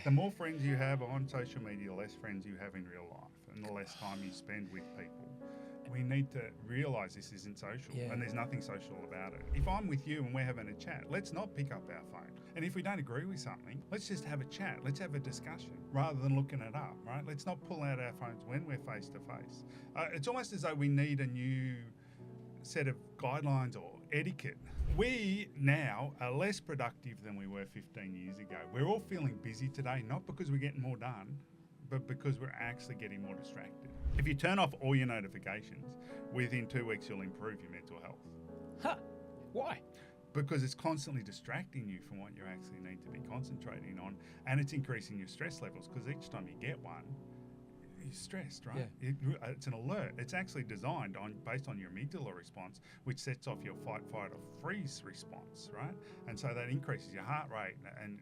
The more friends you have on social media, the less friends you have in real life, and the less time you spend with people. We need to realise this isn't social, and there's nothing social about it. If I'm with you and we're having a chat, let's not pick up our phone. And if we don't agree with something, let's just have a chat. Let's have a discussion rather than looking it up, right? Let's not pull out our phones when we're face to face. It's almost as though we need a new set of guidelines or etiquette. We now are less productive than we were 15 years ago. We're all feeling busy today, not because we're getting more done, but because we're actually getting more distracted. If you turn off all your notifications, within 2 weeks you'll improve your mental health. Huh. Why? Because it's constantly distracting you from what you actually need to be concentrating on, and it's increasing your stress levels, because each time you get one, you're stressed, right? Yeah. It's an alert. It's actually designed based on your amygdala response, which sets off your fight, flight, or freeze response, right? And so that increases your heart rate and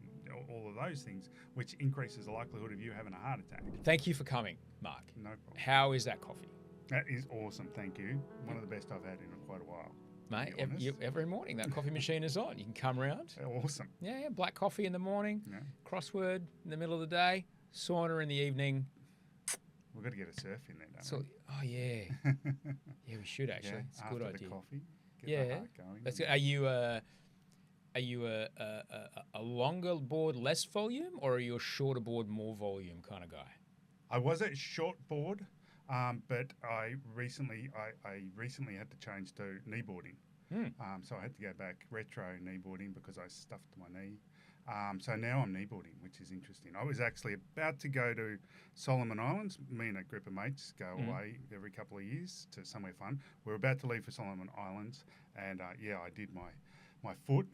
all of those things, which increases the likelihood of you having a heart attack. Thank you for coming, Mark. No problem. How is that coffee? That is awesome, thank you. One of the best I've had in quite a while. Mate, every morning that coffee machine is on. You can come around. Awesome. Yeah, black coffee in the morning, crossword in the middle of the day, sauna in the evening. We've got to get a surf in there, don't So, we? oh, yeah. Yeah, we should actually. It's a good after idea. the coffee, get the heart going. That's good. Are you a longer board, less volume, or are you a shorter board, more volume kind of guy? I was at short board, but I recently had to change to kneeboarding. So I had to go back retro kneeboarding because I stuffed my knee. So now I'm kneeboarding, which is interesting. I was actually about to go to Solomon Islands. Me and a group of mates go away every couple of years to somewhere fun. We're about to leave for Solomon Islands, and I did my foot,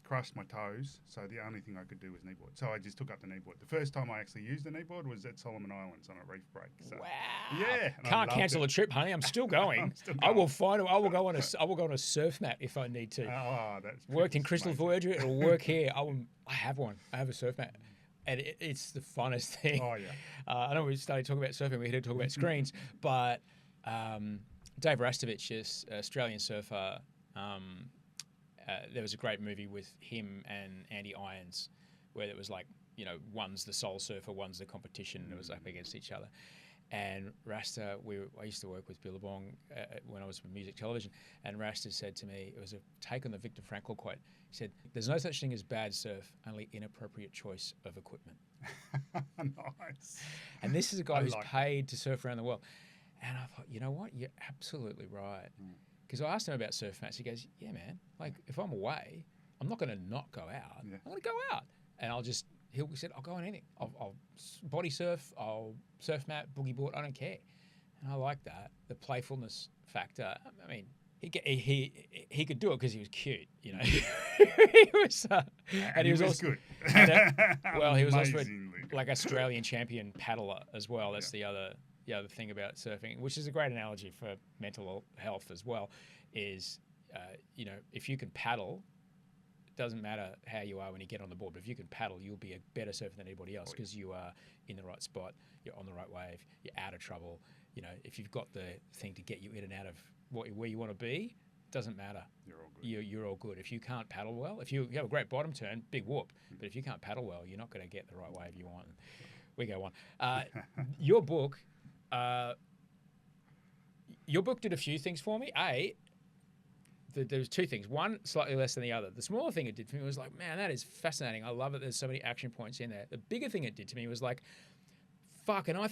crushed my toes, so the only thing I could do was kneeboard. So I just took up the kneeboard. The first time I actually used the kneeboard was at Solomon Islands on a reef break. So, wow! Yeah, can't cancel the trip, honey. I'm still going. I'm still I will going. I will go on a surf mat if I need to. Oh, that's Worked in Crystal amazing. Voyager. It'll work here. I have one. I have a surf mat. And it's the funnest thing. Oh, yeah. I know we started talking about surfing. We're here to talk about screens. But Dave Rastovich, this Australian surfer, there was a great movie with him and Andy Irons where it was like, one's the soul surfer, one's the competition, and it was up against each other. And Rasta, I used to work with Billabong when I was with music television, and Rasta said to me, it was a take on the Viktor Frankl quote, he said, "There's no such thing as bad surf, only inappropriate choice of equipment." Nice. And this is a guy who's paid to surf around the world. And I thought, you know what? You're absolutely right. Because I asked him about surf mats. He goes, yeah, man, like if I'm away, I'm not going to not go out. Yeah. I'm going to go out. And he said, I'll go on anything. I'll body surf, I'll surf mat, boogie board, I don't care. And I like that, the playfulness factor. I mean, he could do it because he was cute, He was, and he was also good. He was also Amazingly good. like Australian champion paddler as well. That's the other thing about surfing, which is a great analogy for mental health as well, is, if you can paddle, it doesn't matter how you are when you get on the board, but if you can paddle, you'll be a better surfer than anybody else because you are in the right spot, you're on the right wave, you're out of trouble. If you've got the thing to get you in and out of where you want to be, it doesn't matter. You're all good. You're all good. If you can't paddle well, if you have a great bottom turn, big whoop. But if you can't paddle well, you're not going to get the right wave you want. We go on. Your book did a few things for me. There was two things. One, slightly less than the other. The smaller thing it did for me was like, man, that is fascinating. I love it. There's so many action points in there. The bigger thing it did to me was like, fuck, and I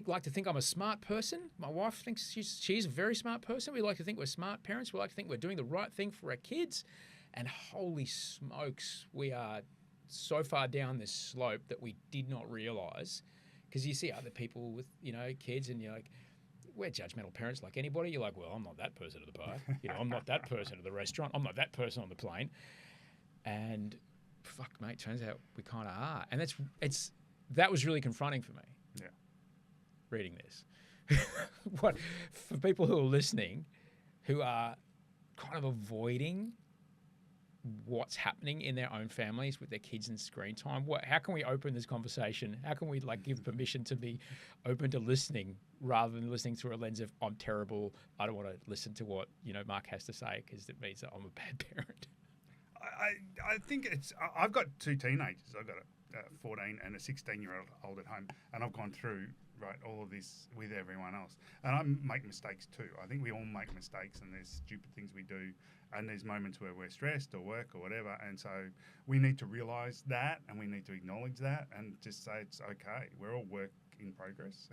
like to think I'm a smart person. My wife thinks she's a very smart person. We like to think we're smart parents. We like to think we're doing the right thing for our kids. And holy smokes, we are so far down this slope that we did not realize. Because you see other people with, kids, and you're like, we're judgmental parents like anybody. You're like, well, I'm not that person at the bar. I'm not that person at the restaurant. I'm not that person on the plane. And fuck, mate, turns out we kind of are. And that was really confronting for me. Yeah. Reading this. For people who are listening, who are kind of avoiding what's happening in their own families with their kids and screen time, how can we open this conversation? How can we give permission to be open to listening rather than listening through a lens of I'm terrible, I don't want to listen to what Mark has to say because it means that I'm a bad parent? I think I've got two teenagers. I've got 14 and a 16-year-old at home, and I've gone through all of this with everyone else, and I make mistakes too. I think we all make mistakes, and there's stupid things we do, and there's moments where we're stressed or work or whatever, and so we need to realise that, and we need to acknowledge that, and just say it's okay. We're all work in progress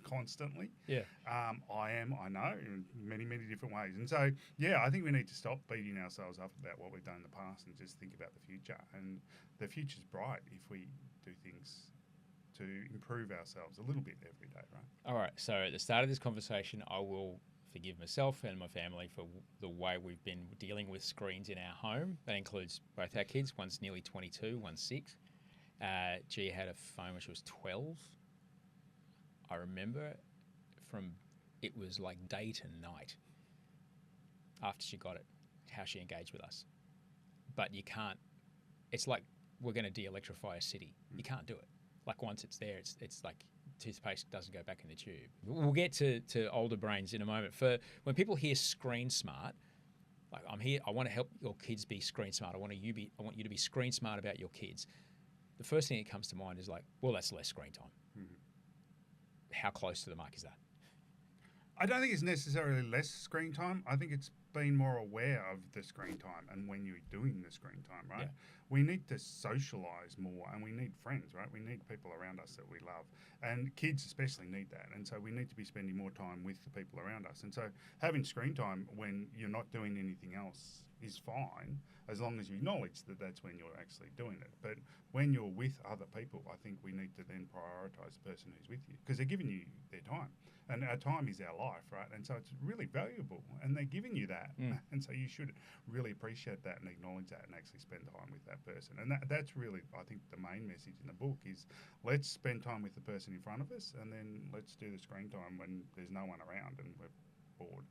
constantly. Yeah. I know, in many, many different ways. And so, yeah, I think we need to stop beating ourselves up about what we've done in the past and just think about the future. And the future's bright if we do things to improve ourselves a little bit every day, right? All right. So at the start of this conversation, I will forgive myself and my family for the way we've been dealing with screens in our home. That includes both our kids. One's nearly 22, one's 6. Gia had a phone when she was 12. I remember it was like day to night after she got it, how she engaged with us. But you can't, it's like we're going to de-electrify a city. You can't do it. Like once it's there, it's like toothpaste doesn't go back in the tube. We'll get to older brains in a moment. For when people hear screen smart, like I'm here, I want to help your kids be screen smart. I want you to be screen smart about your kids. The first thing that comes to mind is like, well, that's less screen time. Mm-hmm. How close to the mark is that? I don't think it's necessarily less screen time. I think it's being more aware of the screen time and when you're doing the screen time, right? Yeah. We need to socialise more, and we need friends, right? We need people around us that we love. And kids especially need that. And so we need to be spending more time with the people around us. And so having screen time when you're not doing anything else is fine, as long as you acknowledge that that's when you're actually doing it. But when you're with other people, I think we need to then prioritise the person who's with you, because they're giving you their time. And our time is our life, right? And so it's really valuable, and they're giving you that. And so you should really appreciate that and acknowledge that and actually spend time with that person. And that's really, I think, the main message in the book is let's spend time with the person in front of us, and then let's do the screen time when there's no one around and we're bored.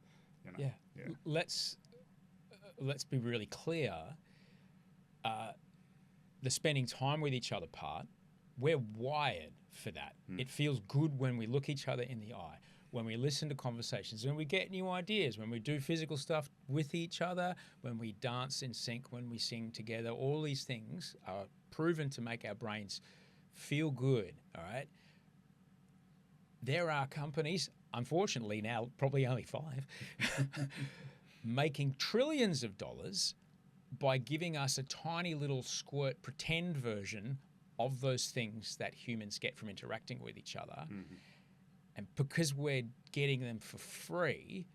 You know? Yeah. Let's be really clear. The spending time with each other part, we're wired for that. It feels good when we look each other in the eye, when we listen to conversations, when we get new ideas, when we do physical stuff with each other, when we dance in sync, when we sing together. All these things are proven to make our brains feel good, all right? There are companies, unfortunately now probably only 5, making trillions of dollars by giving us a tiny little squirt pretend version of those things that humans get from interacting with each other. Mm-hmm. And because we're getting them for free,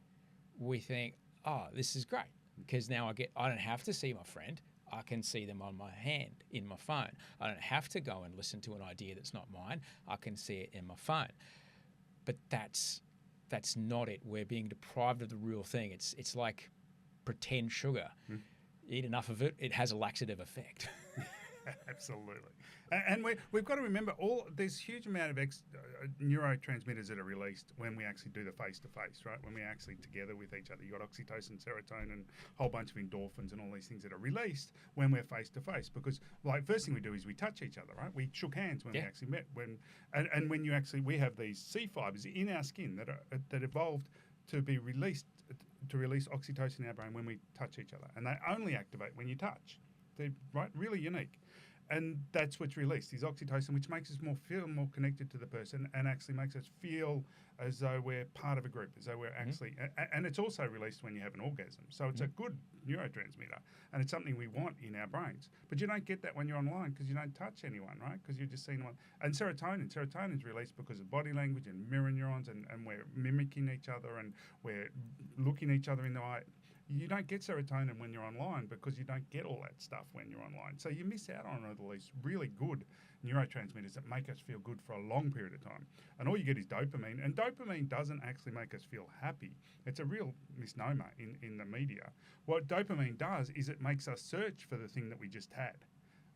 we think, oh, this is great, because now I don't have to see my friend. I can see them on my hand in my phone. I don't have to go and listen to an idea that's not mine. I can see it in my phone. But that's not it. We're being deprived of the real thing. It's like pretend sugar. Eat enough of it, it has a laxative effect. Absolutely. And we've got to remember there's huge amount of neurotransmitters that are released when we actually do the face-to-face, right? When we're actually together with each other. You've got oxytocin, serotonin, a whole bunch of endorphins and all these things that are released when we're face-to-face. Because, like, first thing we do is we touch each other, right? We shook hands when we actually met. And when we have these C fibers in our skin that evolved to be released, to release oxytocin in our brain when we touch each other. And they only activate when you touch. They're really unique. And that's what's released, is oxytocin, which makes us feel more connected to the person and actually makes us feel as though we're part of a group, as though we're actually... And it's also released when you have an orgasm. So it's a good neurotransmitter, and it's something we want in our brains. But you don't get that when you're online because you don't touch anyone, right? Because you're just seeing one. And serotonin is released because of body language and mirror neurons, and we're mimicking each other and we're looking each other in the eye. You don't get serotonin when you're online because you don't get all that stuff when you're online. So you miss out on all these really good neurotransmitters that make us feel good for a long period of time. And all you get is dopamine. And dopamine doesn't actually make us feel happy. It's a real misnomer in the media. What dopamine does is it makes us search for the thing that we just had.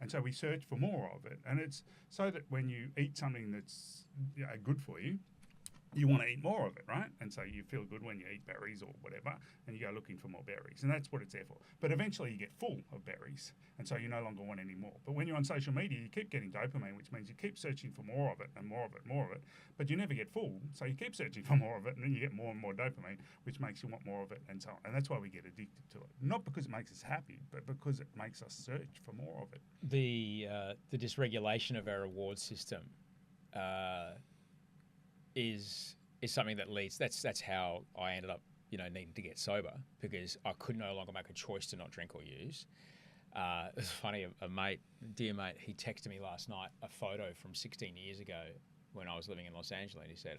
And so we search for more of it. And it's so that when you eat something that's good for you, you want to eat more of it, right? And so you feel good when you eat berries or whatever, and you go looking for more berries, and that's what it's there for. But eventually you get full of berries, and so you no longer want any more. But when you're on social media, you keep getting dopamine, which means you keep searching for more of it and more of it, more of it, but you never get full, so you keep searching for more of it, and then you get more and more dopamine, which makes you want more of it, and so on. And that's why we get addicted to it. Not because it makes us happy, but because it makes us search for more of it. The dysregulation of our reward system is something that leads. That's how I ended up, needing to get sober, because I could no longer make a choice to not drink or use. It's funny, dear mate, he texted me last night a photo from 16 years ago when I was living in Los Angeles, and he said,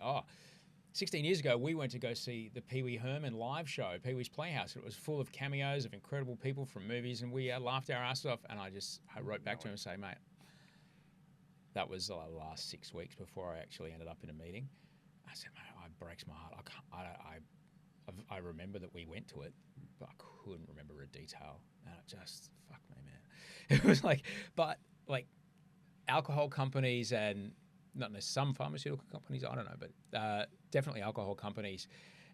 16 years ago, we went to go see the Pee Wee Herman live show, Pee Wee's Playhouse. It was full of cameos of incredible people from movies, and we laughed our asses off. And I wrote back to him and say, mate, that was the last 6 weeks before I actually ended up in a meeting. I said, mate, it breaks my heart. I remember that we went to it, but I couldn't remember a detail. And it just, fuck me, man. It was like alcohol companies and not necessarily some pharmaceutical companies, I don't know, but definitely alcohol companies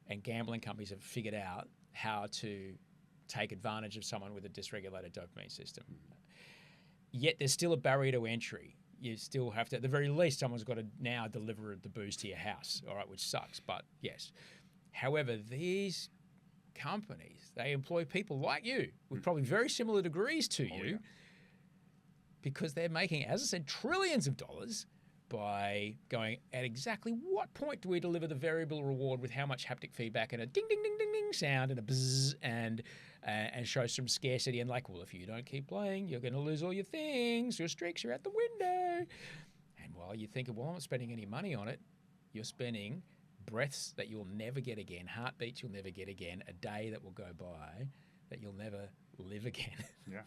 and gambling companies have figured out how to take advantage of someone with a dysregulated dopamine system. Yet there's still a barrier to entry. You still have to, at the very least, someone's got to now deliver the booze to your house, all right, which sucks, but yes. However, these companies, they employ people like you with probably very similar degrees to you, because they're making, as I said, trillions of dollars by going, at exactly what point do we deliver the variable reward with how much haptic feedback and a ding, ding, ding, ding, ding sound and a buzz and show some scarcity and like, well, if you don't keep playing, you're going to lose all your things, your streaks are out the window. And while you think, well, I'm not spending any money on it, you're spending breaths that you'll never get again, heartbeats you'll never get again, a day that will go by that you'll never live again. Yeah.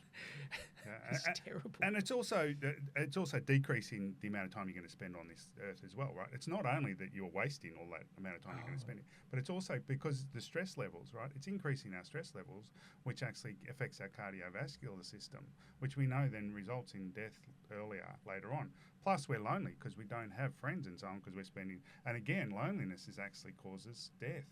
It's terrible. And it's also decreasing the amount of time you're going to spend on this earth as well, right? It's not only that you're wasting all that amount of time you're going to spend it, but it's also because the stress levels, right? It's increasing our stress levels, which actually affects our cardiovascular system, which we know then results in death later on. Plus, we're lonely because we don't have friends and so on, because we're spending, and again, loneliness actually causes death.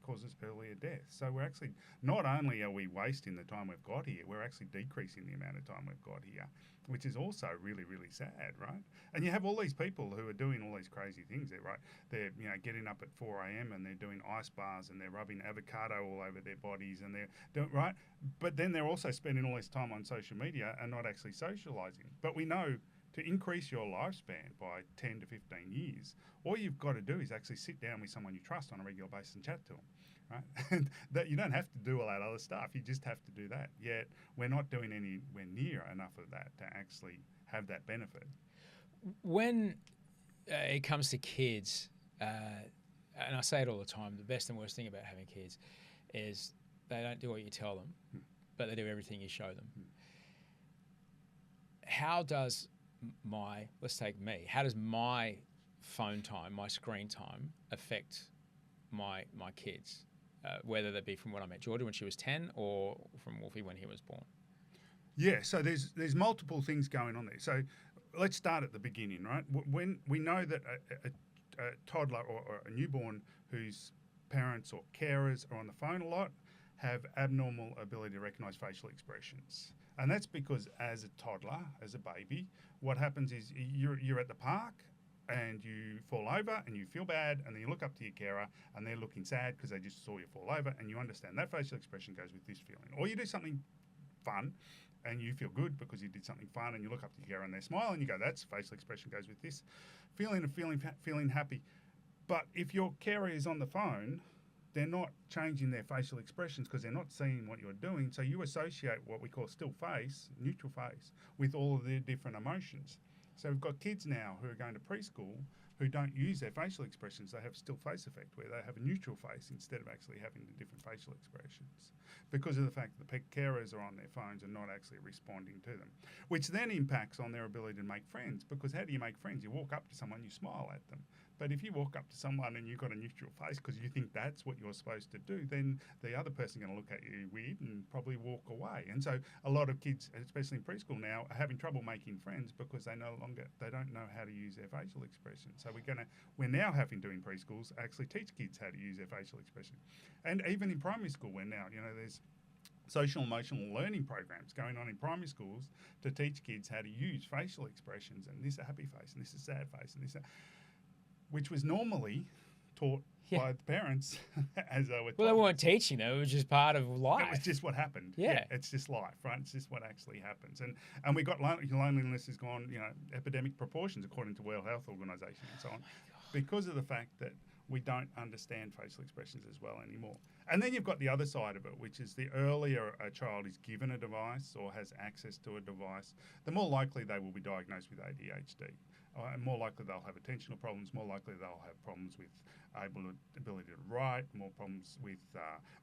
Causes earlier death. So we're actually, not only are we wasting the time we've got here, we're actually decreasing the amount of time we've got here, which is also really, really sad, right? And you have all these people who are doing all these crazy things there, right? They're, getting up at 4 a.m. and they're doing ice bars and they're rubbing avocado all over their bodies and they're doing, right? But then they're also spending all this time on social media and not actually socializing. But we know to increase your lifespan by 10 to 15 years, all you've got to do is actually sit down with someone you trust on a regular basis and chat to them, right? And that you don't have to do all that other stuff. You just have to do that. Yet we're not doing anywhere near enough of that to actually have that benefit. When it comes to kids, and I say it all the time, the best and worst thing about having kids is they don't do what you tell them, but they do everything you show them. How does let's take me, how does my phone time, my screen time affect my kids, whether that be from when I met Georgia when she was 10 or from Wolfie when he was born? Yeah, so there's multiple things going on there. So let's start at the beginning, right? When we know that a toddler or a newborn whose parents or carers are on the phone a lot have abnormal ability to recognize facial expressions. And that's because as a toddler, as a baby, what happens is you're at the park and you fall over and you feel bad, and then you look up to your carer and they're looking sad because they just saw you fall over, and you understand that facial expression goes with this feeling. Or you do something fun and you feel good because you did something fun, and you look up to your carer and they smile and you go, that's facial expression goes with this feeling of feeling happy. But if your carer is on the phone, they're not changing their facial expressions because they're not seeing what you're doing. So you associate what we call still face, neutral face, with all of their different emotions. So we've got kids now who are going to preschool who don't use their facial expressions. They have still face effect where they have a neutral face instead of actually having the different facial expressions, because of the fact that the carers are on their phones and not actually responding to them, which then impacts on their ability to make friends. Because how do you make friends? You walk up to someone, you smile at them. But if you walk up to someone and you've got a neutral face because you think that's what you're supposed to do, then the other person going to look at you weird and probably walk away. And so a lot of kids, especially in preschool now, are having trouble making friends because they don't know how to use their facial expression. So we're now having to in preschools actually teach kids how to use their facial expression. And even in primary school, we're now, there's social emotional learning programs going on in primary schools to teach kids how to use facial expressions, and this is a happy face and this is a sad face and this which was normally taught by the parents as they were. Well, they weren't teaching them; it was just part of life. It was just what happened. Yeah, it's just life, right? It's just what actually happens. And we got loneliness has gone, epidemic proportions according to World Health Organization and so on, because of the fact that we don't understand facial expressions as well anymore. And then you've got the other side of it, which is the earlier a child is given a device or has access to a device, the more likely they will be diagnosed with ADHD. And more likely they'll have attentional problems, more likely they'll have problems with ability to write, more problems with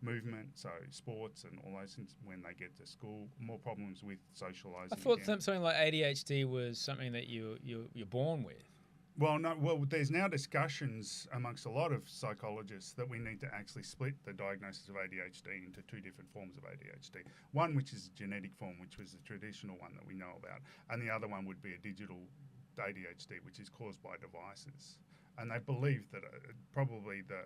movement, so sports and all those things when they get to school, more problems with socialising. I thought something like ADHD was something that you're born with. Well, no. Well, there's now discussions amongst a lot of psychologists that we need to actually split the diagnosis of ADHD into two different forms of ADHD. One, which is a genetic form, which was the traditional one that we know about, and the other one would be a digital ADHD, which is caused by devices. And they believe that probably the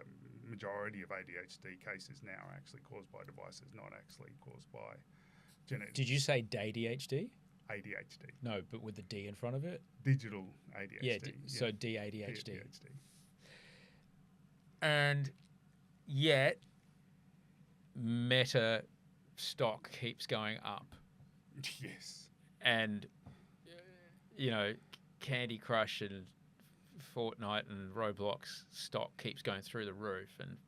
majority of ADHD cases now are actually caused by devices, not actually caused by genetics. Did you say ADHD? ADHD. No, but with the D in front of it? Digital ADHD. Yeah, so DADHD. DADHD. And yet, Meta stock keeps going up. Yes. And, Candy Crush and Fortnite and Roblox stock keeps going through the roof, and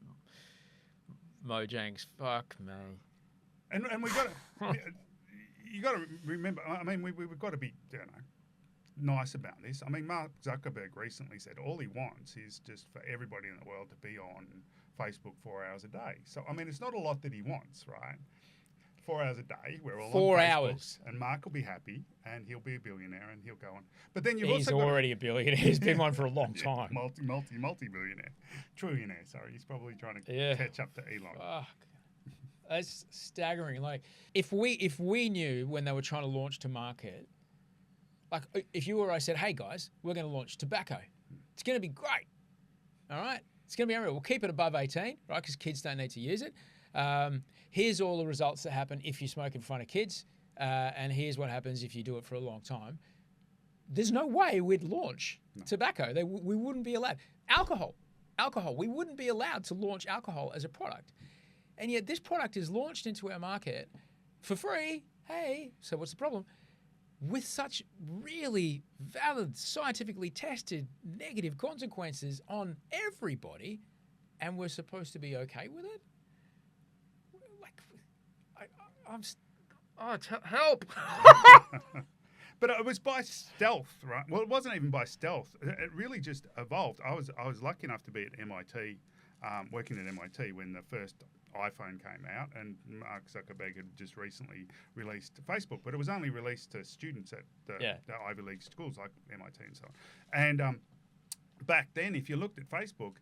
Mojang's fuck me. And we got you got to remember. I mean, we've got to be nice about this. I mean, Mark Zuckerberg recently said all he wants is just for everybody in the world to be on Facebook 4 hours a day. So I mean, it's not a lot that he wants, right? 4 hours a day, we're all 4 on Facebook, hours, and Mark will be happy, and he'll be a billionaire, and he'll go on. But then he's already a billionaire. He's been one for a long time. Multi-billionaire, trillionaire. Sorry, he's probably trying to catch up to Elon. Fuck. That's staggering. Like, if we knew when they were trying to launch to market, like if you or I said, "Hey guys, we're going to launch tobacco. It's going to be great. All right, it's going to be unreal. We'll keep it above 18, right? Because kids don't need to use it. Here's all the results that happen if you smoke in front of kids, and here's what happens if you do it for a long time." There's no way we'd launch tobacco. We wouldn't be allowed. Alcohol. We wouldn't be allowed to launch alcohol as a product. And yet this product is launched into our market for free. Hey, so what's the problem? With such really valid, scientifically tested negative consequences on everybody, and we're supposed to be okay with it? Help! But it was by stealth, right? Well, it wasn't even by stealth. It really just evolved. I was lucky enough to be at MIT, working at MIT when the first iPhone came out, and Mark Zuckerberg had just recently released Facebook, but it was only released to students at the Ivy League schools like MIT and so on. And back then, if you looked at Facebook,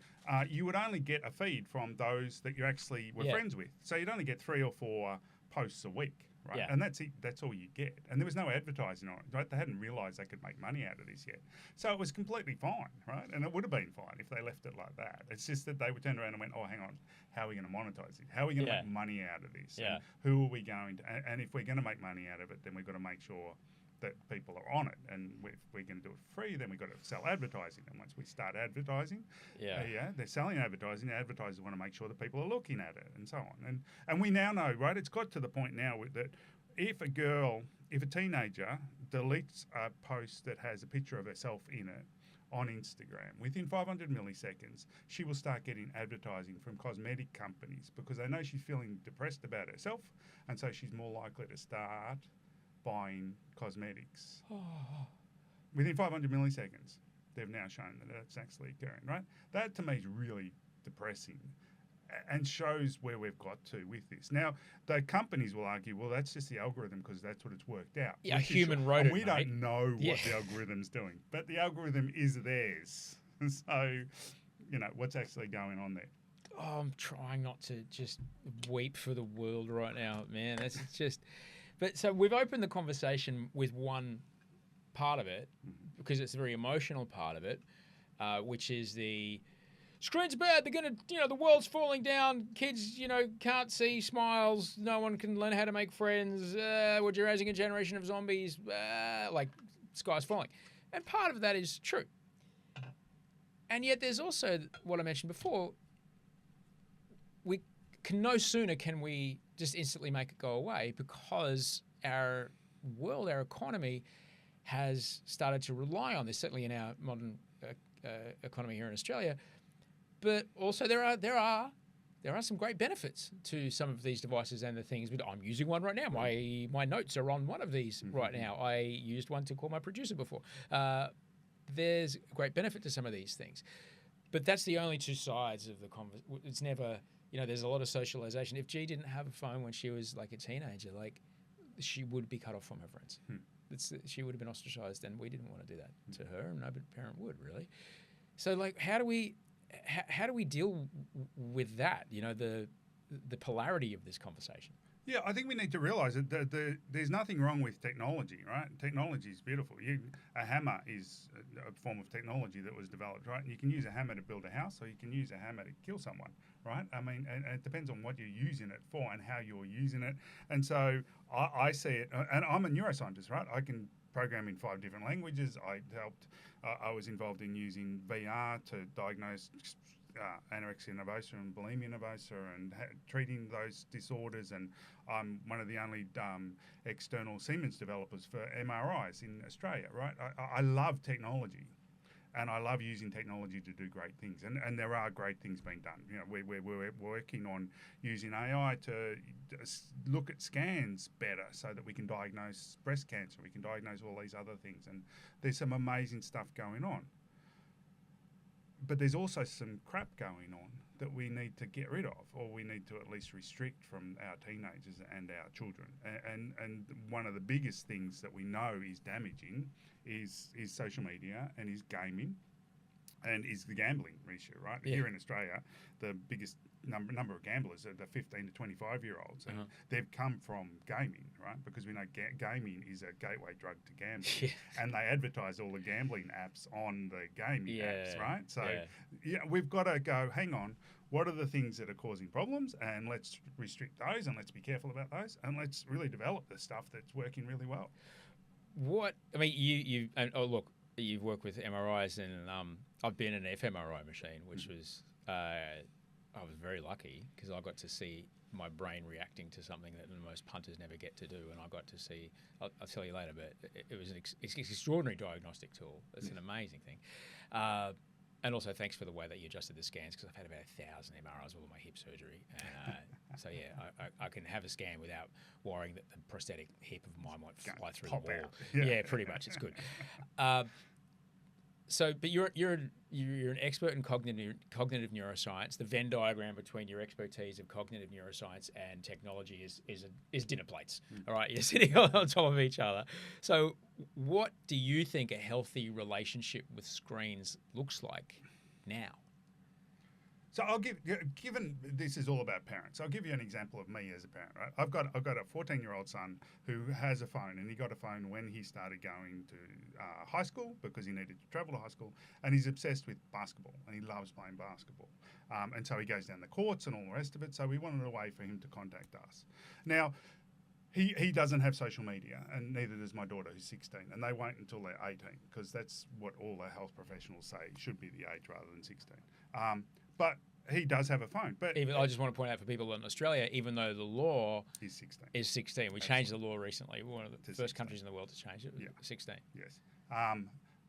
you would only get a feed from those that you actually were friends with. So you'd only get 3 or 4 posts a week, right? Yeah. And that's it. That's all you get. And there was no advertising on it, right? They hadn't realised they could make money out of this yet. So it was completely fine, right? And it would have been fine if they left it like that. It's just that they would turn around and went, oh, hang on, how are we going to monetize it? How are we going to make money out of this? Yeah. And who are we going to? And if we're going to make money out of it, then we've got to make sure that people are on it. And if we're going to do it free, then we've got to sell advertising. And once we start advertising, they're selling advertising. The advertisers want to make sure that people are looking at it and so on. And we now know, right, it's got to the point now that if a teenager deletes a post that has a picture of herself in it on Instagram, within 500 milliseconds, she will start getting advertising from cosmetic companies because they know she's feeling depressed about herself, and so she's more likely to start buying cosmetics. Within 500 milliseconds, they've now shown that that's actually occurring, right? That to me is really depressing and shows where we've got to with this. Now, the companies will argue, well, that's just the algorithm because that's what it's worked out. Yeah, a human wrote it, we don't know what the algorithm's doing, but the algorithm is theirs. So, what's actually going on there? Oh, I'm trying not to just weep for the world right now, man. That's just. But so we've opened the conversation with one part of it because it's a very emotional part of it, which is the screen's bad. They're gonna, the world's falling down. Kids, can't see smiles. No one can learn how to make friends. We're raising a generation of zombies. Like sky's falling, and part of that is true. And yet, there's also what I mentioned before. We can no sooner can we just instantly make it go away because our world, our economy, has started to rely on this. Certainly in our modern economy here in Australia, but also there are some great benefits to some of these devices and the things. But I'm using one right now. My notes are on one of these right now. I used one to call my producer before. There's great benefit to some of these things, but that's the only two sides of the conversation. It's never. There's a lot of socialization. If G didn't have a phone when she was like a teenager, like she would be cut off from her friends. She would have been ostracized, and we didn't want to do that to her, and no parent would really. So, like, how do we deal with that? The polarity of this conversation. Yeah, I think we need to realise that there's nothing wrong with technology, right? Technology is beautiful. A hammer is a form of technology that was developed, right? And you can use a hammer to build a house, or you can use a hammer to kill someone, right? I mean, and it depends on what you're using it for and how you're using it. And so I see it, and I'm a neuroscientist, right? I can program in 5 different languages. I was involved in using VR to diagnose anorexia nervosa and bulimia nervosa and treating those disorders, and I'm one of the only external Siemens developers for MRIs in Australia, right? I love technology, and I love using technology to do great things, and there are great things being done. We're working on using AI to look at scans better so that we can diagnose breast cancer, we can diagnose all these other things, and there's some amazing stuff going on. But there's also some crap going on that we need to get rid of, or we need to at least restrict from our teenagers and our children. And one of the biggest things that we know is damaging is social media and is gaming and is the gambling issue, right? Yeah. Here in Australia, the biggest number of gamblers are the 15 to 25-year-olds, and they've come from gaming, right? Because we know gaming is a gateway drug to gambling, and they advertise all the gambling apps on the gaming apps, right? So we've got to go, hang on, what are the things that are causing problems, and let's restrict those, and let's be careful about those, and let's really develop the stuff that's working really well. You've worked with MRIs, and I've been in an fMRI machine, which was I was very lucky because I got to see my brain reacting to something that most punters never get to do, and I got to see. I'll tell you later, but it was an extraordinary diagnostic tool. It's an amazing thing. And also, thanks for the way that you adjusted the scans, because I've had about 1,000 MRIs with all my hip surgery. So I can have a scan without worrying that the prosthetic hip of mine won't fly through the wall. Yeah, pretty much. It's good. But you're an expert in cognitive neuroscience. The Venn diagram between your expertise of cognitive neuroscience and technology is dinner plates. All right, you're sitting on top of each other. So, what do you think a healthy relationship with screens looks like now? So given this is all about parents, I'll give you an example of me as a parent, right? I've got a 14-year-old son who has a phone, and he got a phone when he started going to high school because he needed to travel to high school, and he's obsessed with basketball, and he loves playing basketball. And so he goes down the courts and all the rest of it, so we wanted a way for him to contact us. Now, he doesn't have social media, and neither does my daughter, who's 16, and they won't until they're 18, because that's what all the health professionals say should be the age rather than 16. But he does have a phone. But I just want to point out for people in Australia, even though the law is 16. We changed the law recently. We're one of the first 16 countries in the world to change it. 16. Yes.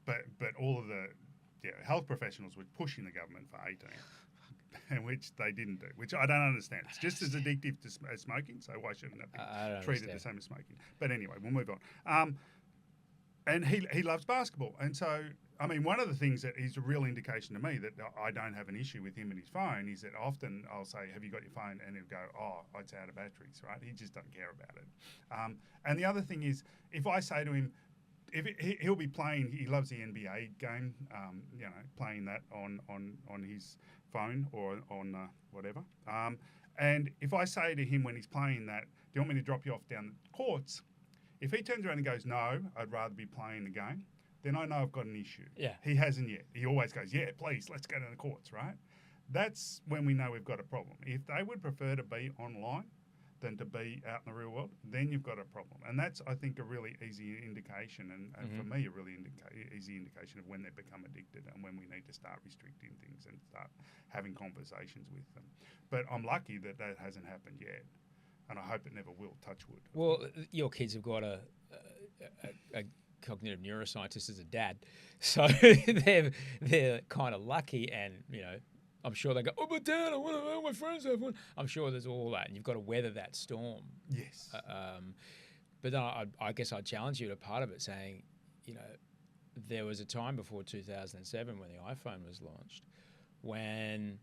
But all of the health professionals were pushing the government for 18. And which they didn't do, which I don't understand. It's just as addictive as smoking, so why shouldn't it be treated the same as smoking? But anyway, we'll move on. And he loves basketball. And so, I mean, one of the things that is a real indication to me that I don't have an issue with him and his phone is that often I'll say, have you got your phone? And he'll go, oh, it's out of batteries, right? He just doesn't care about it. And the other thing is, if I say to him, he'll be playing. He loves the NBA game. Playing that on his phone or on whatever. And if I say to him when he's playing that, do you want me to drop you off down the courts? If he turns around and goes, no, I'd rather be playing the game, then I know I've got an issue. Yeah. He hasn't yet. He always goes, yeah, please, let's go to the courts, right? That's when we know we've got a problem. If they would prefer to be online than to be out in the real world, then you've got a problem. And that's, I think, a really easy indication, and for me, a really easy indication of when they become addicted and when we need to start restricting things and start having conversations with them. But I'm lucky that hasn't happened yet, and I hope it never will, touch wood. Well, your kids have got a cognitive neuroscientist as a dad, so they're kind of lucky, and I'm sure they go, oh, but Dad, I want to know my friends have one. I'm sure there's all that, and you've got to weather that storm. Yes. But then I guess I'd challenge you to part of it, saying, there was a time before 2007 when the iPhone was launched, when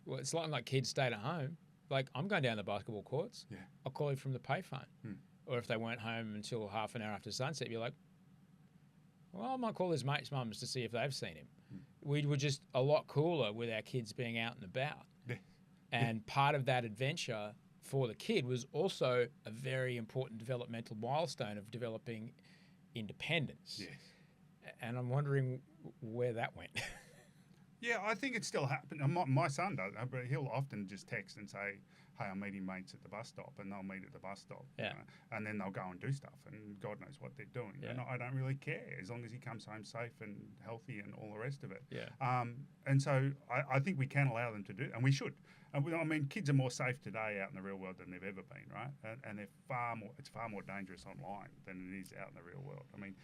it's like kids stayed at home. Like, I'm going down the basketball courts. Yeah. I'll call you from the payphone. Or if they weren't home until half an hour after sunset, you're like, well, I might call his mate's mums to see if they've seen him. We were just a lot cooler with our kids being out and about. Yeah. And part of that adventure for the kid was also a very important developmental milestone of developing independence. Yes. And I'm wondering where that went. Yeah, I think it's still happening. My son does, but he'll often just text and say, hey, I'm meeting mates at the bus stop, and they'll meet at the bus stop. Yeah. And then they'll go and do stuff, and God knows what they're doing. Yeah. And I don't really care, as long as he comes home safe and healthy and all the rest of it. Yeah. And so I think we can allow them to do, and we should. I mean, kids are more safe today out in the real world than they've ever been, right? And it's far more dangerous online than it is out in the real world. I mean,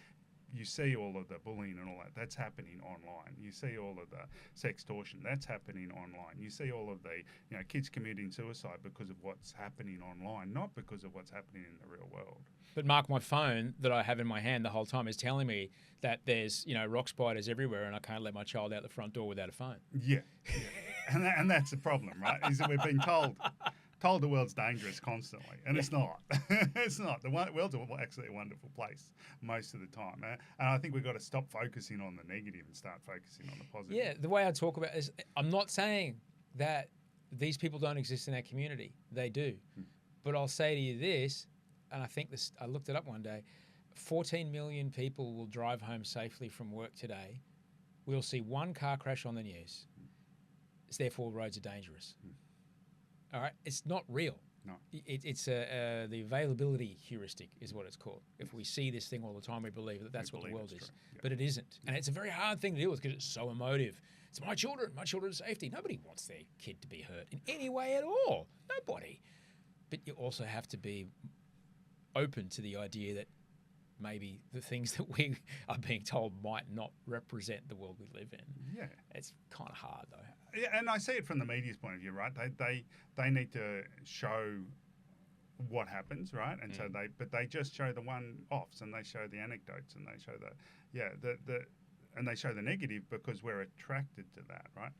you see all of the bullying and all that, that's happening online. You see all of the sextortion, that's happening online. You see all of the kids committing suicide because of what's happening online, not because of what's happening in the real world. But Mark, my phone that I have in my hand the whole time is telling me that there's rock spiders everywhere, and I can't let my child out the front door without a phone. Yeah. and that's the problem, right? Is that we've been told the world's dangerous constantly, and it's not. It's not. The world's actually a wonderful place most of the time, and I think we've got to stop focusing on the negative and start focusing on the positive. Yeah, the way I talk about it is, I'm not saying that these people don't exist in our community. They do. But I'll say to you this, and I think this, I looked it up one day, 14 million people will drive home safely from work today. We'll see one car crash on the news. Therefore, roads are dangerous. All right, it's not real. No. It's the availability heuristic is what it's called. If we see this thing all the time, we believe that that's what the world is. Yeah. But it isn't. And it's a very hard thing to deal with because it's so emotive. It's my children's safety. Nobody wants their kid to be hurt in any way at all. Nobody. But you also have to be open to the idea that maybe the things that we are being told might not represent the world we live in. Yeah. It's kind of hard, though. Yeah, and I see it from the media's point of view, right? They need to show what happens, right? And so they just show the one-offs, and they show the anecdotes, and they show and they show the negative because we're attracted to that, right?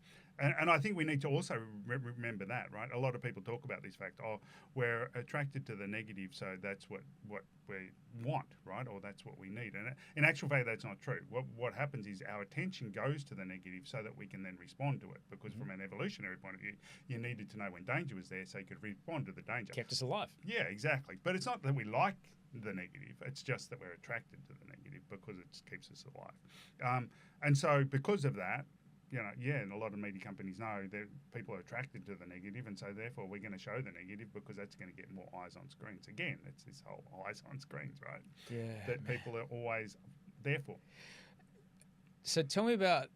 And I think we need to also remember that, right? A lot of people talk about this fact, we're attracted to the negative, so that's what we want, right? Or that's what we need. And in actual fact, that's not true. What happens is our attention goes to the negative so that we can then respond to it, because from an evolutionary point of view, you needed to know when danger was there so you could respond to the danger. Kept us alive. Yeah, exactly. But it's not that we like the negative. It's just that we're attracted to the negative because it keeps us alive. And so because of that, and a lot of media companies know that people are attracted to the negative, and so therefore we're going to show the negative because that's going to get more eyes on screens. Again, it's this whole eyes on screens, right? Yeah. That people are always there for. So tell me about,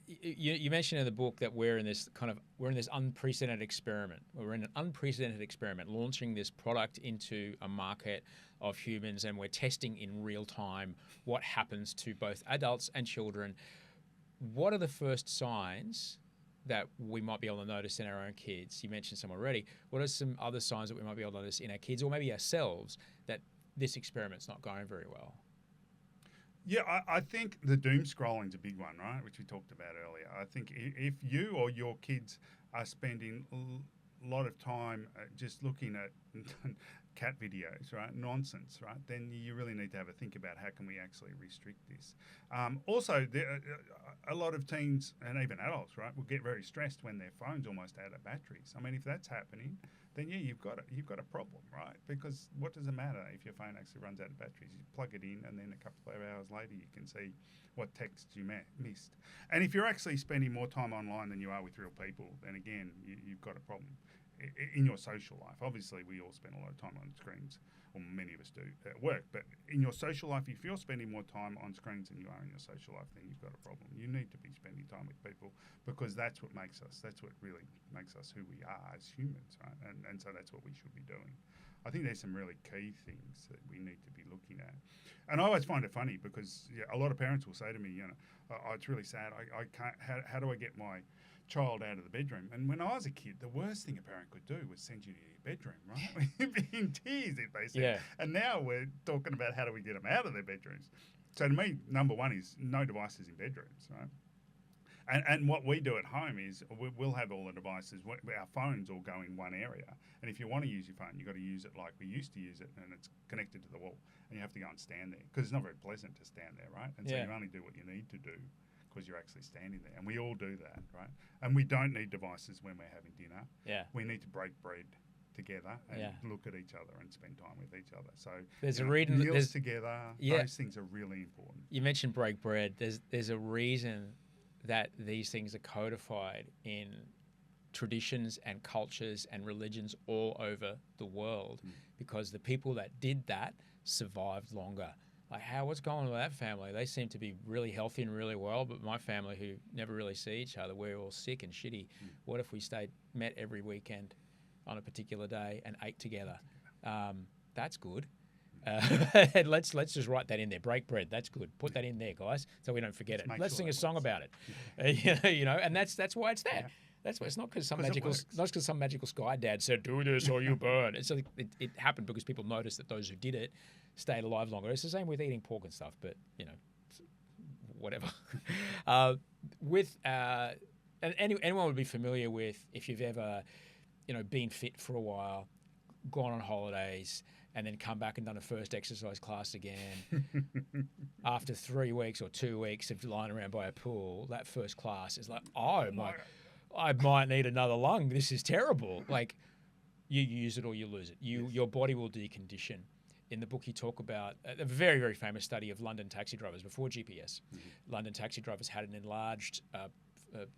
you mentioned in the book that we're in this unprecedented experiment. We're in an unprecedented experiment, launching this product into a market of humans, and we're testing in real time what happens to both adults and children. What are the first signs that we might be able to notice in our own kids? You mentioned some already. What are some other signs that we might be able to notice in our kids, or maybe ourselves, that this experiment's not going very well? Yeah, I think the doom scrolling is a big one, right, which we talked about earlier. I think if you or your kids are spending a lot of time just looking at cat videos, right? Nonsense, right? Then you really need to have a think about how can we actually restrict this. Also, a lot of teens and even adults, right, will get very stressed when their phone's almost out of batteries. I mean, if that's happening, then yeah, you've got a problem, right? Because what does it matter if your phone actually runs out of batteries? You plug it in, and then a couple of hours later, you can see what texts you missed. And if you're actually spending more time online than you are with real people, then again, you've got a problem in your social life. Obviously, we all spend a lot of time on screens, or many of us do at work. But in your social life, if you're spending more time on screens than you are in your social life, then you've got a problem. You need to be spending time with people because that's what makes us. That's what really makes us who we are as humans, right? And so that's what we should be doing. I think there's some really key things that we need to be looking at. And I always find it funny because a lot of parents will say to me, oh, it's really sad. I can't. How do I get my child out of the bedroom? And when I was a kid, the worst thing a parent could do was send you to your bedroom, right? We'd be in tears if they said. Yeah. And now we're talking about how do we get them out of their bedrooms. So to me, number one is no devices in bedrooms, right? And what we do at home is we'll have all the devices. Our phones all go in one area. And if you want to use your phone, you've got to use it like we used to use it, and it's connected to the wall. And you have to go and stand there because it's not very pleasant to stand there, right? And so you only do what you need to do because you're actually standing there. And we all do that, right? And we don't need devices when we're having dinner. Yeah. We need to break bread together and look at each other and spend time with each other. So there's a reason meals together, those things are really important. You mentioned break bread. There's a reason that these things are codified in traditions and cultures and religions all over the world because the people that did that survived longer. Like, what's going on with that family? They seem to be really healthy and really well, but my family, who never really see each other, we're all sick and shitty. What if we met every weekend on a particular day and ate together? That's good. And let's just write that in there. Break bread. That's good. Put that in there, guys, so we don't forget it. Let's sing a song about it. And that's why it's there. Yeah. That's why it's not because some magical sky dad said do this or you burn. It's like it happened because people noticed that those who did it stayed alive longer. It's the same with eating pork and stuff, but whatever. And anyone would be familiar with if you've ever been fit for a while, gone on holidays, and then come back and done a first exercise class again. After 3 weeks or 2 weeks of lying around by a pool, that first class is like, I might need another lung. This is terrible. Like, you use it or you lose it. Your body will decondition. In the book, you talk about a very, very famous study of London taxi drivers before GPS. London taxi drivers had an enlarged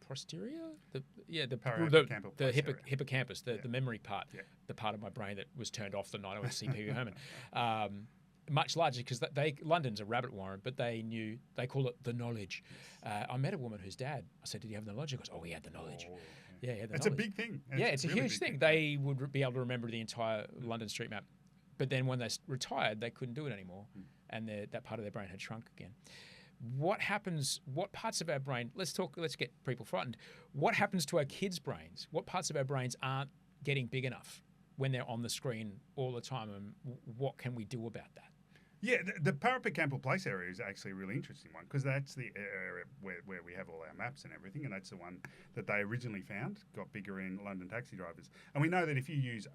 posterior, the hippocampus, the memory part, the part of my brain that was turned off the night I went to see Pee Wee Herman. Much larger because London's a rabbit warren, but they call it the knowledge. I met a woman whose dad, I said, did he have the knowledge? He goes, oh, he had the knowledge. He had the knowledge. It's a big thing. It's a really huge thing. They would be able to remember the entire London street map. But then when they retired, they couldn't do it anymore. And that part of their brain had shrunk again. What happens, what parts of our brain, let's get people frightened. What happens to our kids' brains? What parts of our brains aren't getting big enough when they're on the screen all the time? And what can we do about that? Yeah, the parahippocampal place area is actually a really interesting one because that's the area where we have all our maps and everything, and that's the one that they originally found, got bigger in London taxi drivers. And we know that if you use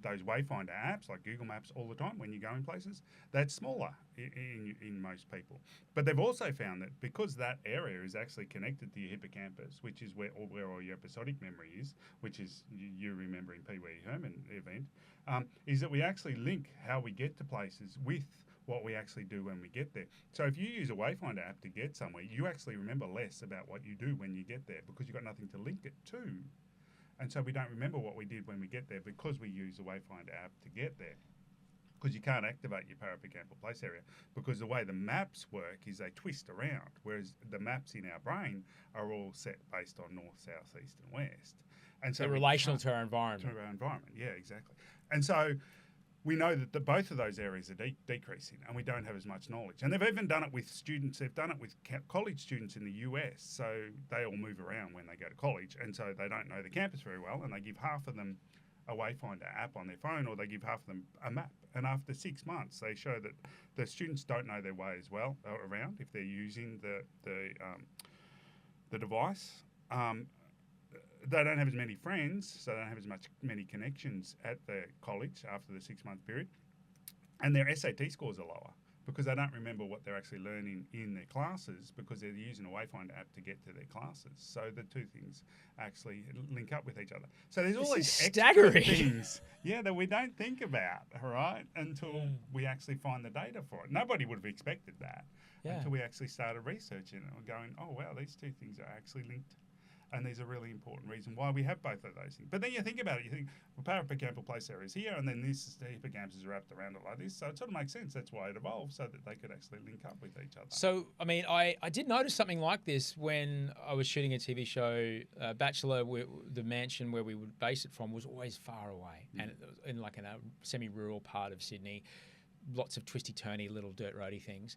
those Wayfinder apps like Google Maps all the time when you go in places, that's smaller in most people. But they've also found that because that area is actually connected to your hippocampus, which is where all your episodic memory is, which is you remembering Pee Wee Herman event, is that we actually link how we get to places with what we actually do when we get there. So if you use a Wayfinder app to get somewhere, you actually remember less about what you do when you get there because you've got nothing to link it to. And so we don't remember what we did when we get there because we use the Wayfinder app to get there. Because you can't activate your parahippocampal place area because the way the maps work is they twist around, whereas the maps in our brain are all set based on north, south, east, and west. And so they're relational to our environment. To our environment, yeah, exactly. And so we know that both of those areas are decreasing and we don't have as much knowledge. And they've even done it with students. They've done it with college students in the US. So they all move around when they go to college. And so they don't know the campus very well. And they give half of them a Wayfinder app on their phone or they give half of them a map. And after 6 months, they show that the students don't know their way as well around if they're using the device. they don't have as many friends, so they don't have many connections at the college after the 6-month period, and their SAT scores are lower because they don't remember what they're actually learning in their classes because they're using a Wayfinder app to get to their classes. So the two things actually link up with each other. So there's all these extra things, that we don't think about, all right, until we actually find the data for it. Nobody would have expected that until we actually started researching it and going, oh, wow, these two things are actually linked. And there's a really important reason why we have both of those things. But then you think about it, you think, well, parahippocampal place area is here, and then this, the hippocampus is wrapped around it like this. So it sort of makes sense. That's why it evolved, so that they could actually link up with each other. So, I mean, I did notice something like this when I was shooting a TV show, Bachelor, the mansion where we would base it from was always far away. And it was in like a semi-rural part of Sydney, lots of twisty-turny little dirt roady things.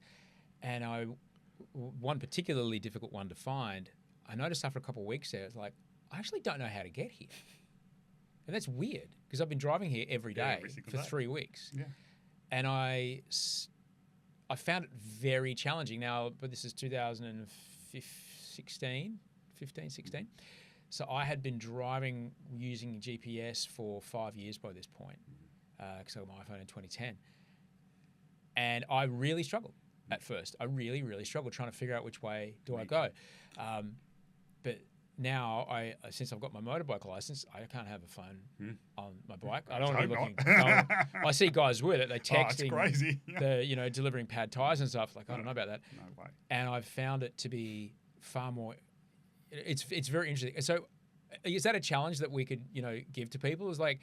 And one particularly difficult one to find, I noticed after a couple of weeks there, it's like, I actually don't know how to get here. And that's weird because I've been driving here every day for 3 weeks. Yeah. And I found it very challenging now, but this is 2016. So I had been driving using GPS for 5 years by this point because I got my iPhone in 2010. And I really struggled at first. I really, really struggled trying to figure out which way do I go. But now, since I've got my motorbike license, I can't have a phone on my bike. I don't want to be looking. I see guys with it. They texting, crazy. Delivering pad tires and stuff. Like I don't know about that. No way. And I've found it to be far more. It's very interesting. So, is that a challenge that we could give to people? Is like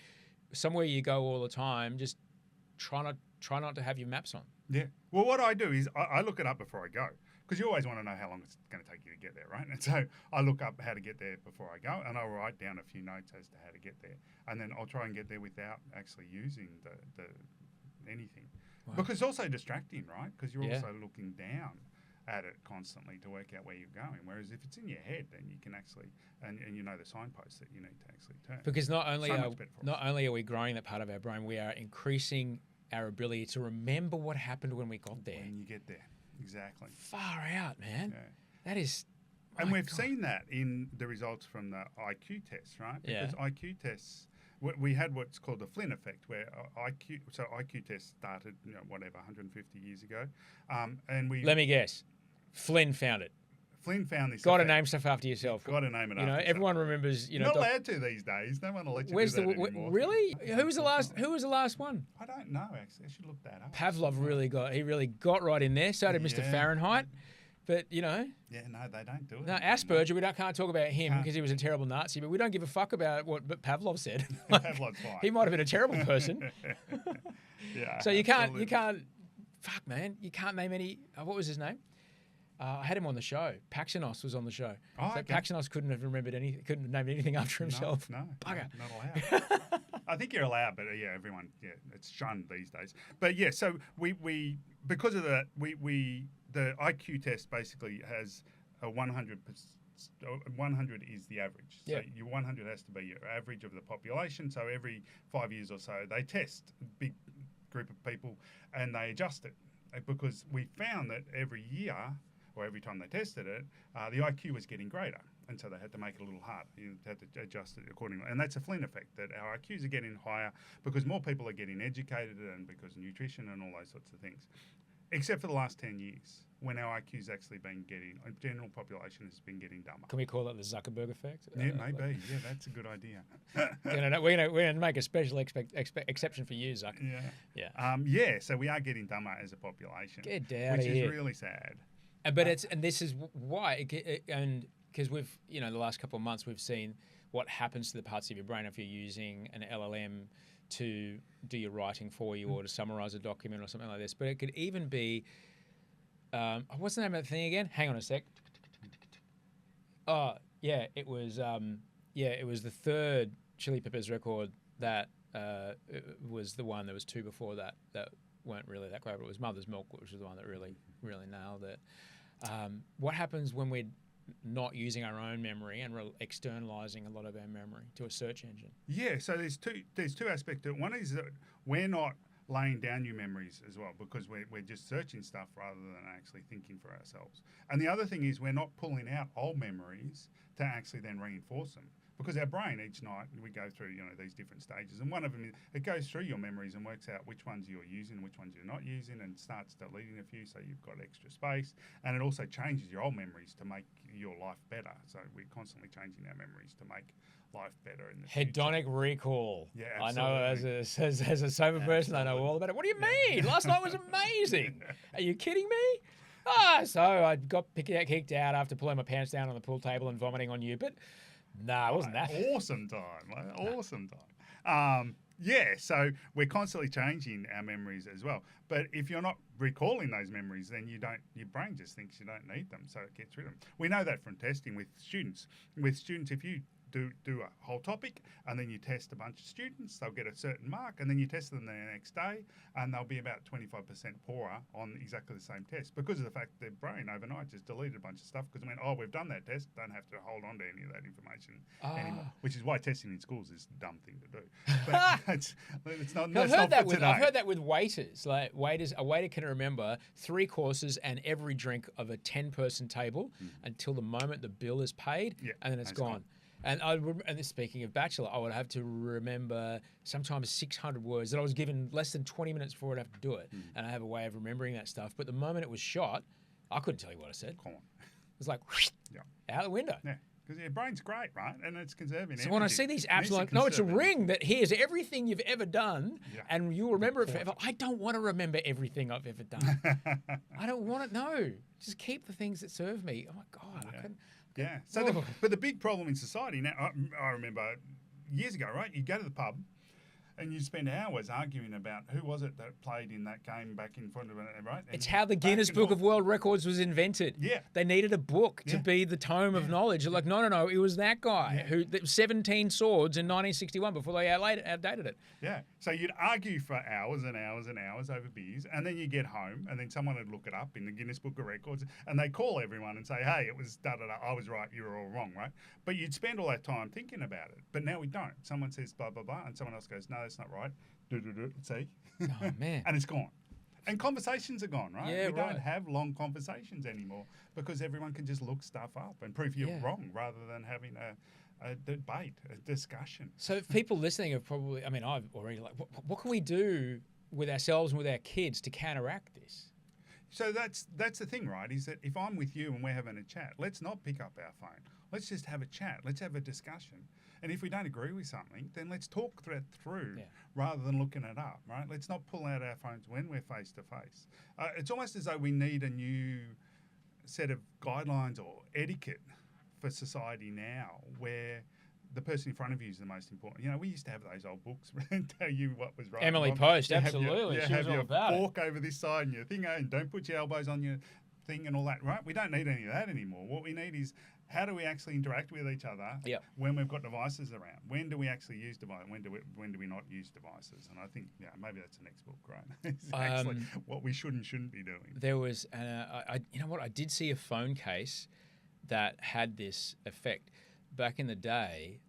somewhere you go all the time, just try not to have your maps on. Yeah. Well, what I do is I look it up before I go. Because you always want to know how long it's going to take you to get there, right? And so I look up how to get there before I go, and I'll write down a few notes as to how to get there. And then I'll try and get there without actually using the anything. Wow. Because it's also distracting, right? Because you're also looking down at it constantly to work out where you're going. Whereas if it's in your head, then you can actually, and you know the signposts that you need to actually turn. Because not only are we growing that part of our brain, we are increasing our ability to remember what happened when we got there. When you get there. Exactly. Far out, man. Yeah. That is... And we've seen that in the results from the IQ tests, right? Because IQ tests... We had what's called the Flynn effect, where IQ tests started, 150 years ago. And we... Let me guess. Flynn found it. Flynn found this. Got to name stuff after yourself. Got to name it after yourself. Everyone remembers. Not allowed to these days. No one will let you do that anymore. Really? Who was the last one? I don't know. Actually, I should look that up. Pavlov really got right in there. So did Mr. Fahrenheit. But Yeah, no, they don't do it. No, Asperger. We can't talk about him because he was a terrible Nazi. But we don't give a fuck about what Pavlov said. Pavlov's fine. He might have been a terrible person. Yeah. So you can't. Fuck, man. You can't name any. What was his name? I had him on the show. Paxanos was on the show. Oh, so okay. Paxanos couldn't have named anything after himself. No, bugger. Not allowed. I think you're allowed, but everyone, it's shunned these days. But so we because of that, the IQ test basically has a 100%. 100 is the average. So your 100 has to be your average of the population. So every 5 years or so, they test a big group of people and they adjust it because we found that every year. Or every time they tested it, the IQ was getting greater. And so they had to make it a little harder. You had to adjust it accordingly. And that's a Flynn effect, that our IQs are getting higher because more people are getting educated and because of nutrition and all those sorts of things. Except for the last 10 years, when our IQ's actually been general population has been getting dumber. Can we call that the Zuckerberg effect? Yeah, maybe. Yeah, that's a good idea. We're going to make a special exception for you, Zuck. Yeah. So we are getting dumber as a population. Get down Which here. is really sad. But this is why, and because we've, the last couple of months we've seen what happens to the parts of your brain if you're using an LLM to do your writing for you or to summarize a document or something like this. But it could even be, what's the name of the thing again? Hang on a sec. Oh, yeah, it was the third Chili Peppers record that was the one. There was two before that weren't really that great, but it was Mother's Milk, which was the one that really, really nailed it. What happens when we're not using our own memory and externalizing a lot of our memory to a search engine? Yeah, so there's two aspects to it. One is that we're not laying down new memories as well because we're just searching stuff rather than actually thinking for ourselves. And the other thing is we're not pulling out old memories to actually then reinforce them. Because our brain each night, we go through, these different stages. And one of them, it goes through your memories and works out which ones you're using, which ones you're not using, and starts deleting a few so you've got extra space. And it also changes your old memories to make your life better. So we're constantly changing our memories to make life better in the Hedonic future. recall. Yeah, I absolutely. know as a sober person, I know all about it. What do you mean? Last night was amazing. Are you kidding me? So I got kicked out after pulling my pants down on the pool table and vomiting on you. But nah, it wasn't that. Awesome time. Awesome time. So we're constantly changing our memories as well. But if you're not recalling those memories, then your brain just thinks you don't need them, so it gets rid of them. We know that from testing with students. With students, if you do a whole topic and then you test a bunch of students, they'll get a certain mark, and then you test them the next day and they'll be about 25% poorer on exactly the same test because of the fact their brain overnight just deleted a bunch of stuff because it went, we've done that test, don't have to hold on to any of that information anymore, which is why testing in schools is a dumb thing to do. But it's not. I've heard that with waiters. Like a waiter can remember 3 courses and every drink of a 10-person table until the moment the bill is paid, and then it's gone. And speaking of Bachelor, I would have to remember sometimes 600 words that I was given less than 20 minutes before I'd have to do it. And I have a way of remembering that stuff. But the moment it was shot, I couldn't tell you what I said. Come on. It was like, out the window. Yeah, because your brain's great, right? And it's conserving So when I see these apps, like, no, it's a ring that here's everything you've ever done, and you'll remember it forever. I don't want to remember everything I've ever done. I don't want to know. Just keep the things that serve me. Oh, my God. I couldn't. Yeah. So, but the big problem in society now, I remember years ago, right? You go to the pub and you spend hours arguing about who was it that played in that game back in front of it, right? And it's how the Guinness Book of World Records was invented. Yeah. They needed a book to be the tome of knowledge. They're like, no, it was that guy who 17 swords in 1961 before they outdated it. Yeah. So you'd argue for hours and hours and hours over beers, and then you get home, and then someone would look it up in the Guinness Book of Records, and they call everyone and say, hey, it was da-da-da, I was right, you were all wrong, right? But you'd spend all that time thinking about it. But now we don't. Someone says blah, blah, blah, and someone else goes, no, that's not right. See? Oh, man. And it's gone. And conversations are gone, right? Yeah, we don't have long conversations anymore because everyone can just look stuff up and prove you're wrong rather than having a debate, a discussion. So people listening have probably, I've already what can we do with ourselves and with our kids to counteract this? So that's the thing, right? Is that if I'm with you and we're having a chat, let's not pick up our phone. Let's just have a chat. Let's have a discussion. And if we don't agree with something, then let's talk that through rather than looking it up, right? Let's not pull out our phones when we're face to face. It's almost as though we need a new set of guidelines or etiquette for society now where the person in front of you is the most important. We used to have those old books and tell you what was right. Emily Post, absolutely. She was all about it. Fork over this side and your thing, and don't put your elbows on your thing and all that, right? We don't need any of that anymore. What we need is how do we actually interact with each other when we've got devices around? When do we actually use devices? When do we not use devices? And I think, maybe that's the next book, right? It's actually what we should and shouldn't be doing. There was, I did see a phone case that had this effect back in the day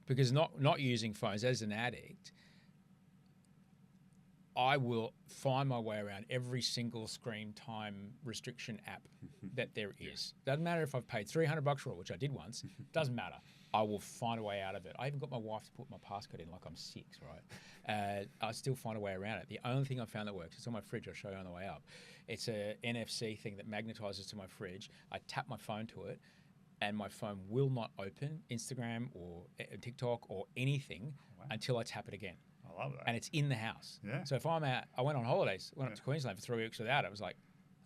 because not using phones as an addict, I will find my way around every single screen time restriction app that there is. Doesn't matter if I've paid $300 for it, which I did once. Doesn't matter. I will find a way out of it. I even got my wife to put my passcode in like I'm 6, right? I still find a way around it. The only thing I found that works, it's on my fridge. I'll show you on the way up. It's a NFC thing that magnetizes to my fridge. I tap my phone to it, and my phone will not open Instagram or TikTok or anything until I tap it again. I love that. And it's in the house. Yeah. So if I'm out, I went on holidays, went up to Queensland for 3 weeks without it. I was like,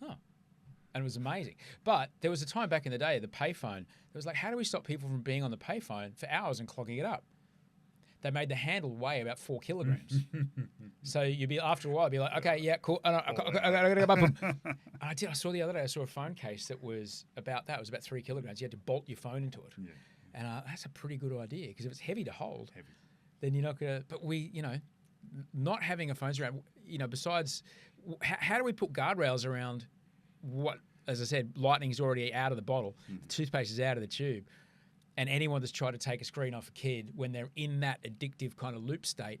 and it was amazing. But there was a time back in the day, the payphone, it was like, how do we stop people from being on the payphone for hours and clogging it up? They made the handle weigh about 4 kilograms. So you'd be, after a while, be like, okay, yeah, cool. And I saw the other day, I saw a phone case that was about that. It was about 3 kilograms. You had to bolt your phone into it. Yeah. And that's a pretty good idea because if it's heavy to hold, then you're not going to, but not having a phones around, besides, how do we put guardrails around what, as I said, lightning's already out of the bottle, the toothpaste is out of the tube, and anyone that's tried to take a screen off a kid when they're in that addictive kind of loop state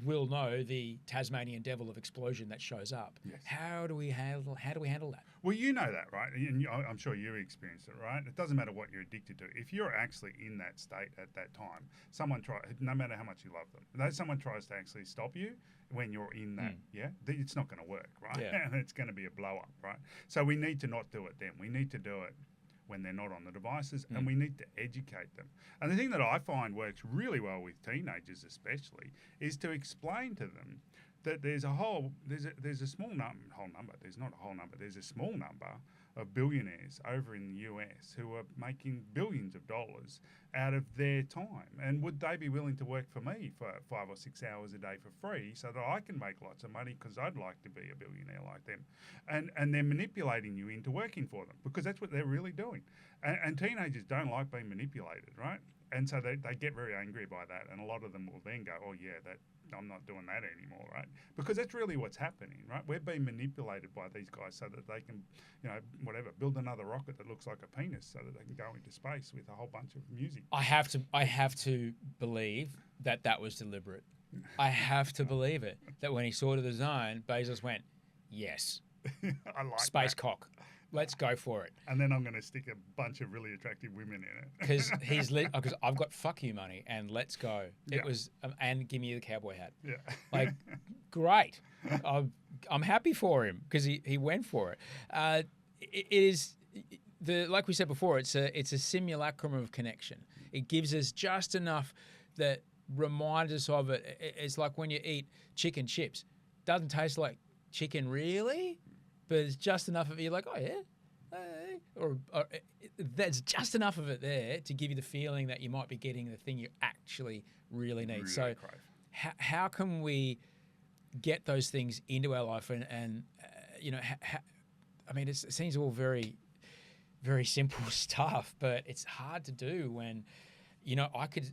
will know the Tasmanian devil of explosion that shows up. Yes. How do we handle that? Well, you know that, right? And I'm sure you experienced it, right? It doesn't matter what you're addicted to. If you're actually in that state at that time, no matter how much you love them, someone tries to actually stop you when you're in that, it's not going to work, right? Yeah. And it's going to be a blow up, right? So we need to not do it then. We need to do it when they're not on the devices, and we need to educate them. And the thing that I find works really well with teenagers especially is to explain to them that there's a small number, there's not a whole number, there's a small number of billionaires over in the US who are making billions of dollars out of their time. And would they be willing to work for me for 5 or 6 hours a day for free so that I can make lots of money because I'd like to be a billionaire like them? And they're manipulating you into working for them because that's what they're really doing. And teenagers don't like being manipulated, right? And so they get very angry by that. And a lot of them will then go, oh, yeah, I'm not doing that anymore, right? Because that's really what's happening, right? We're being manipulated by these guys so that they can, build another rocket that looks like a penis so that they can go into space with a whole bunch of music. I have to believe that was deliberate. I have to believe it. That when he saw to the zone, Bezos went, yes, I like space that. cock. Let's go for it. And then I'm going to stick a bunch of really attractive women in it. Because I've got fuck you money and let's go. It was and give me the cowboy hat. Yeah. Like, great. I'm happy for him because he went for it. It is like we said before. It's a simulacrum of connection. It gives us just enough that reminds us of it. It's like when you eat chicken chips. Doesn't taste like chicken really. But it's just enough of it. You're like, oh, yeah. Or there's just enough of it there to give you the feeling that you might be getting the thing you actually really need. Really so how can we get those things into our life? And it seems all very, very simple stuff, but it's hard to do when, I could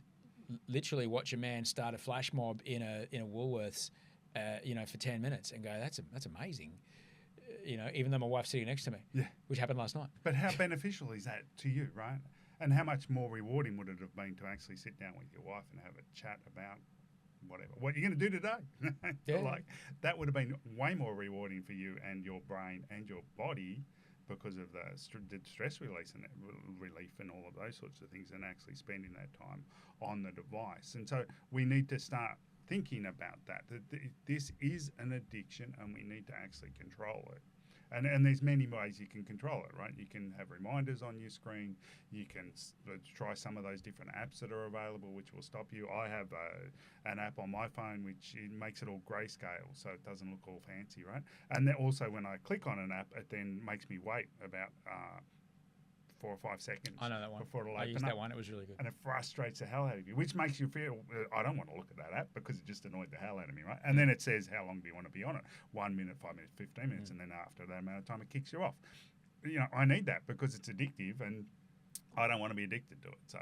literally watch a man start a flash mob in a Woolworths, for 10 minutes and go, that's amazing. Even though my wife's sitting next to me, which happened last night. But how beneficial is that to you, right? And how much more rewarding would it have been to actually sit down with your wife and have a chat about what you're going to do today? Yeah. Like, that would have been way more rewarding for you and your brain and your body because of the stress release and relief and all of those sorts of things, and actually spending that time on the device. And so we need to start thinking about that this is an addiction and we need to actually control it. And there's many ways you can control it, right? You can have reminders on your screen. You can try some of those different apps that are available, which will stop you. I have an app on my phone which makes it all grayscale, so it doesn't look all fancy, right? And then also when I click on an app, it then makes me wait about 4 or 5 seconds. I know that one. Before it'll open I used up. that one. It was really good. And it frustrates the hell out of you, which makes you feel, I don't want to look at that app because it just annoyed the hell out of me, right? And then it says, how long do you want to be on it? 1 minute, 5 minutes, 15 minutes. And then after that amount of time, it kicks you off. I need that because it's addictive and I don't want to be addicted to it. So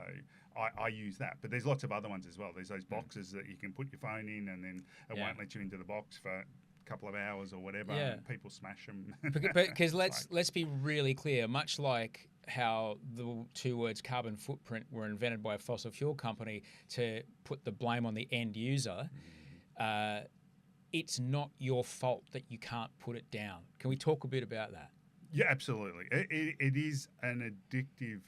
I use that. But there's lots of other ones as well. There's those boxes that you can put your phone in and then it won't let you into the box for couple of hours or whatever, and people smash them. Because let's be really clear, much like how the two words carbon footprint were invented by a fossil fuel company to put the blame on the end user, it's not your fault that you can't put it down. Can we talk a bit about that? Yeah, absolutely. It is an addictive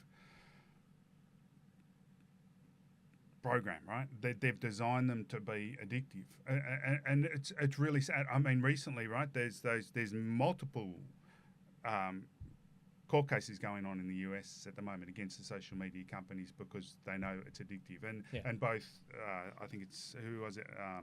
program, right? They've designed them to be addictive, and it's really sad. I mean, recently, right? There's multiple court cases going on in the US at the moment against the social media companies because they know it's addictive, and both I think it's who was it? I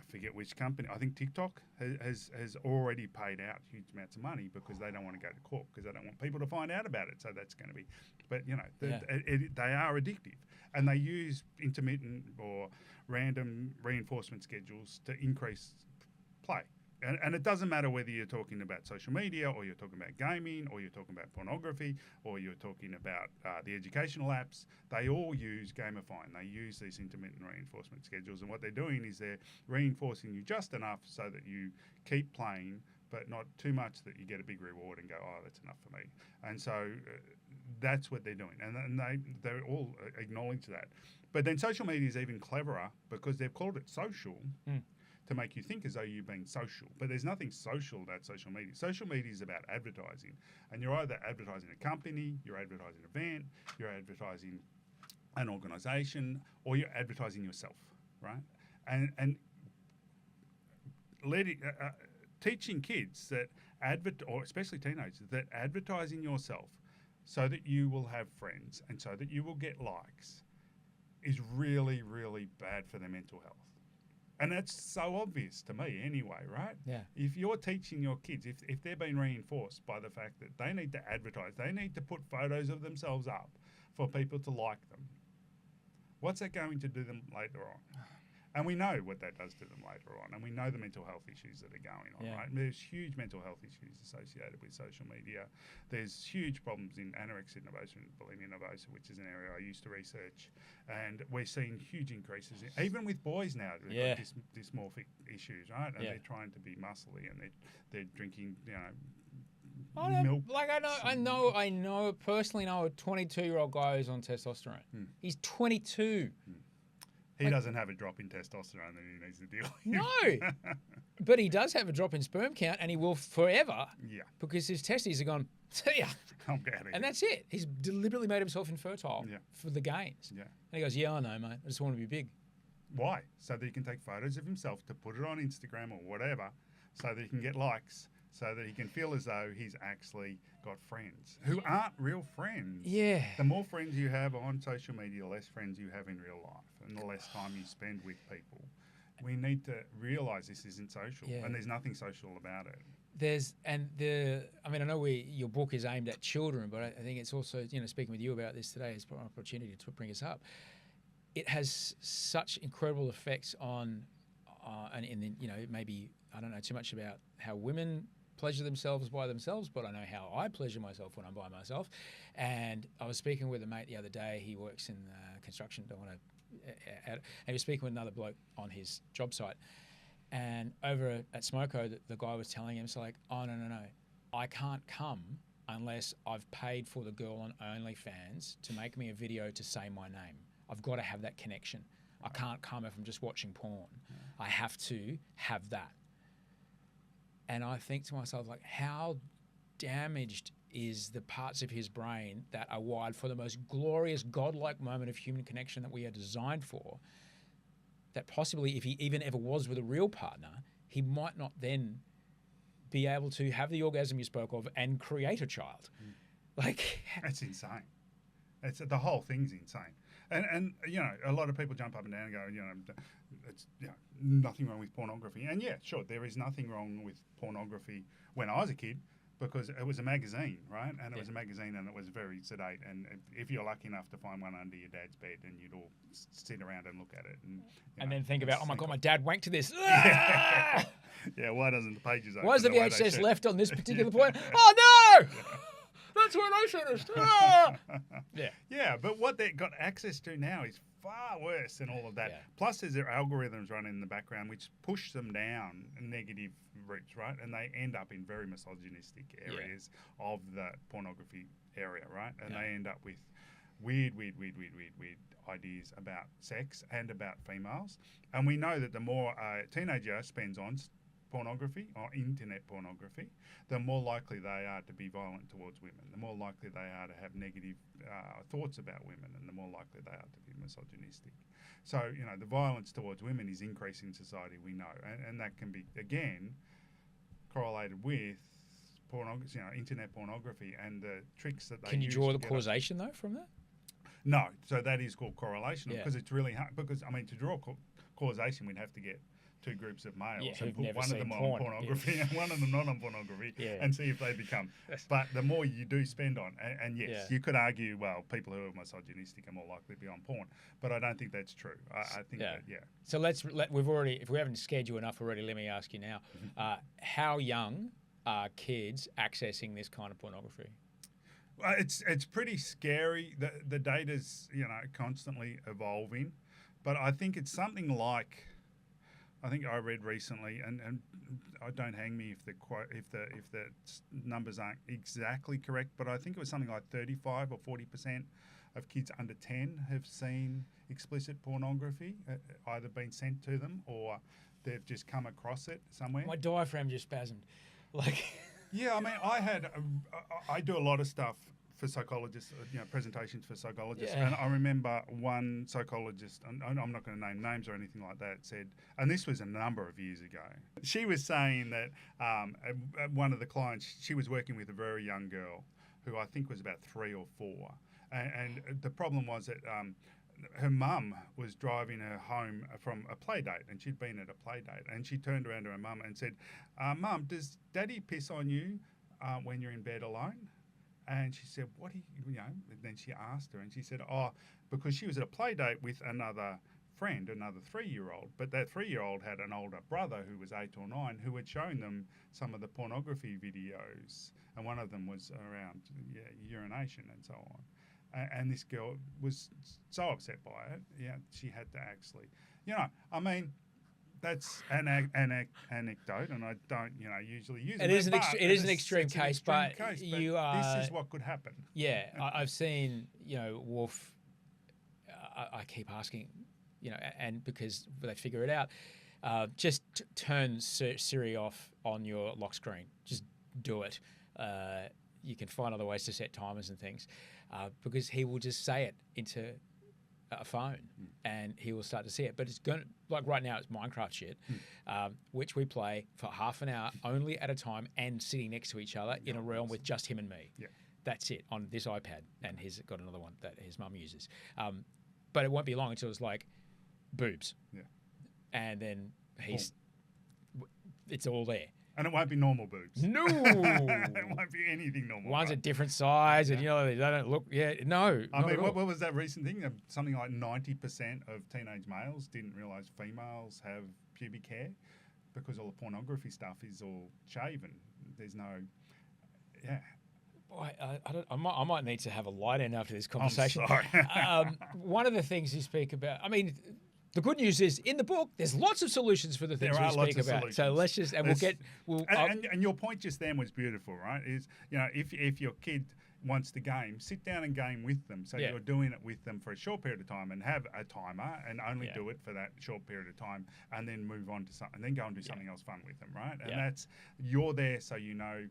forget which company. I think TikTok has already paid out huge amounts of money because they don't want to go to court because they don't want people to find out about it. So that's going to be, but they are addictive, and they use intermittent or random reinforcement schedules to increase play. And it doesn't matter whether you're talking about social media or you're talking about gaming or you're talking about pornography or you're talking about the educational apps. They all use gamifying. They use these intermittent reinforcement schedules. And what they're doing is they're reinforcing you just enough so that you keep playing, but not too much that you get a big reward and go, oh, that's enough for me. And so That's what they're doing, and they all acknowledge that. But then social media is even cleverer because they've called it social to make you think as though you're being social. But there's nothing social about social media. Social media is about advertising, and you're either advertising a company, you're advertising an event, you're advertising an organisation, or you're advertising yourself, right? And teaching kids that or especially teenagers, that advertising yourself so that you will have friends and so that you will get likes is really, really bad for their mental health. And that's so obvious to me anyway, right? Yeah. If you're teaching your kids, if they're being reinforced by the fact that they need to advertise, they need to put photos of themselves up for people to like them, what's that going to do them later on? And we know what that does to them later on, and we know the mental health issues that are going on, right? And there's huge mental health issues associated with social media. There's huge problems in anorexia nervosa and bulimia nervosa, which is an area I used to research. And we're seeing huge increases, even with boys now, with like dysmorphic issues, right? And they're trying to be muscly, and they're drinking, milk. Like I personally know a 22-year-old guy who's on testosterone. He's 22. He doesn't have a drop in testosterone that he needs to deal with. No, but he does have a drop in sperm count, and he will forever. Yeah. Because his testes are gone, see ya. I'm out of here. And that's it. He's deliberately made himself infertile for the gains. Yeah. And he goes, yeah, I know, mate. I just want to be big. Why? So that he can take photos of himself to put it on Instagram or whatever, so that he can get likes, so that he can feel as though he's actually got friends who aren't real friends. Yeah. The more friends you have on social media, the less friends you have in real life, and the less time you spend with people. We need to realise this isn't social, and there's nothing social about it. I know your book is aimed at children, but I think it's also, speaking with you about this today is an opportunity to bring us up. It has such incredible effects on, maybe I don't know too much about how women pleasure themselves by themselves, but I know how I pleasure myself when I'm by myself. And I was speaking with a mate the other day. He works in construction. And he was speaking with another bloke on his job site. And over at Smoko, the guy was telling him, it's like, oh, no, I can't come unless I've paid for the girl on OnlyFans to make me a video to say my name. I've got to have that connection. I can't come if I'm just watching porn. I have to have that. And I think to myself, like, how damaged is the parts of his brain that are wired for the most glorious, godlike moment of human connection that we are designed for, that possibly if he even ever was with a real partner, he might not then be able to have the orgasm you spoke of and create a child. Like, that's insane. The whole thing's insane. And a lot of people jump up and down and go, it's nothing wrong with pornography. And yeah, sure, there is nothing wrong with pornography when I was a kid, because it was a magazine, right? And it was a magazine, and it was very sedate. And if you're lucky enough to find one under your dad's bed, then you'd all sit around and look at it. And then think about, oh my God, my dad wanked to this. Yeah, why doesn't the pages open? Why is the VHS left on this particular point? Oh no! That's what I finished. Yeah, but what they got access to now is far worse than all of that. Yeah. Plus, there's their algorithms running in the background which push them down negative routes, right? And they end up in very misogynistic areas of the pornography area, right? And they end up with weird ideas about sex and about females. And we know that the more a teenager spends on pornography or internet pornography, the more likely they are to be violent towards women, the more likely they are to have negative thoughts about women, and the more likely they are to be misogynistic. So, the violence towards women is increasing in society, we know, and that can be, again, correlated with pornography, internet pornography and the tricks that they use. Can you draw the causation, though, from that? No, so that is called correlation, because it's really hard, because, to draw causation, we'd have to get two groups of males and put one of them on pornography and one of them not on pornography and see if they become. But the more you do spend on, and yes, you could argue, well, people who are misogynistic are more likely to be on porn, but I don't think that's true. I think that, So if we haven't scared you enough already, let me ask you now, how young are kids accessing this kind of pornography? Well, it's pretty scary. The data's, constantly evolving, but I think it's something like, I think I read recently, and I don't hang me if the numbers aren't exactly correct, but I think it was something like 35 or 40% of kids under 10 have seen explicit pornography, either been sent to them or they've just come across it somewhere. My diaphragm just spasmed. Like, yeah, I mean, I do a lot of stuff for psychologists, presentations for psychologists. Yeah. And I remember one psychologist, and I'm not going to name names or anything like that, said, and this was a number of years ago, she was saying that one of the clients, she was working with a very young girl who I think was about 3 or 4. And the problem was that her mum was driving her home from a play date, and she'd been at a play date, and she turned around to her mum and said, Mum, does Daddy piss on you when you're in bed alone? And she said, what do you know? And then she asked her, and she said, because she was at a play date with another friend, another 3-year-old, but that 3-year-old had an older brother who was 8 or 9 who had shown them some of the pornography videos, and one of them was around urination and so on. And this girl was so upset by it, she had to actually, I mean, that's an anecdote, and I don't, usually use it. It is an extreme case, but you are. This is what could happen. Yeah, I've seen, Wolf. I keep asking, and because they figure it out, just turn Siri off on your lock screen. Just do it. You can find other ways to set timers and things, because he will just say it into a phone and he will start to see it. But it's going to, like right now, it's Minecraft shit, which we play for half an hour only at a time and sitting next to each other in a realm with just him and me. Yeah. That's it on this iPad, and he's got another one that his mum uses. But it won't be long until it's like boobs. Yeah. And then it's all there. And it won't be normal boobs. No. It won't be anything normal. One's a different size, and they don't look. Yeah, no. I mean, what was that recent thing? Something like 90% of teenage males didn't realise females have pubic hair because all the pornography stuff is all shaven. There's no, I might need to have a lie in after this conversation. I'm sorry. One of the things you speak about, I mean, the good news is in the book, there's lots of solutions for the things we speak about. Solutions. So let's just, and and your point just then was beautiful, right? Is, if your kid wants to game, sit down and game with them. So you're doing it with them for a short period of time and have a timer and only do it for that short period of time, and then move on to something, and then go and do something else fun with them, right? And that's, you're there so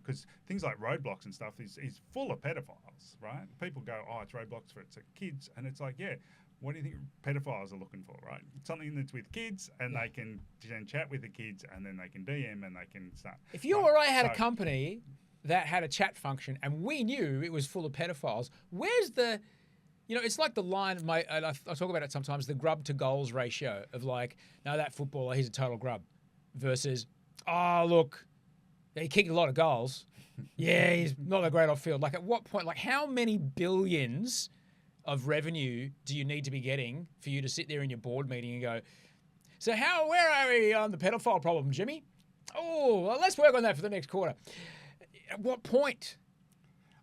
because things like Roblox and stuff is full of pedophiles, right? People go, it's Roblox for it's kids, and it's like, what do you think pedophiles are looking for, right? Something that's with kids, and they can chat with the kids, and then they can DM, and they can start. If you or I had a company that had a chat function, and we knew it was full of pedophiles, where's the, it's like the line, I talk about it sometimes, the grub to goals ratio of like, no, that footballer, he's a total grub, versus, look, he kicked a lot of goals. Yeah, he's not that great off field. Like, at what point, like, how many billions of revenue do you need to be getting for you to sit there in your board meeting and go, so where are we on the pedophile problem, Jimmy? Well, let's work on that for the next quarter. At what point?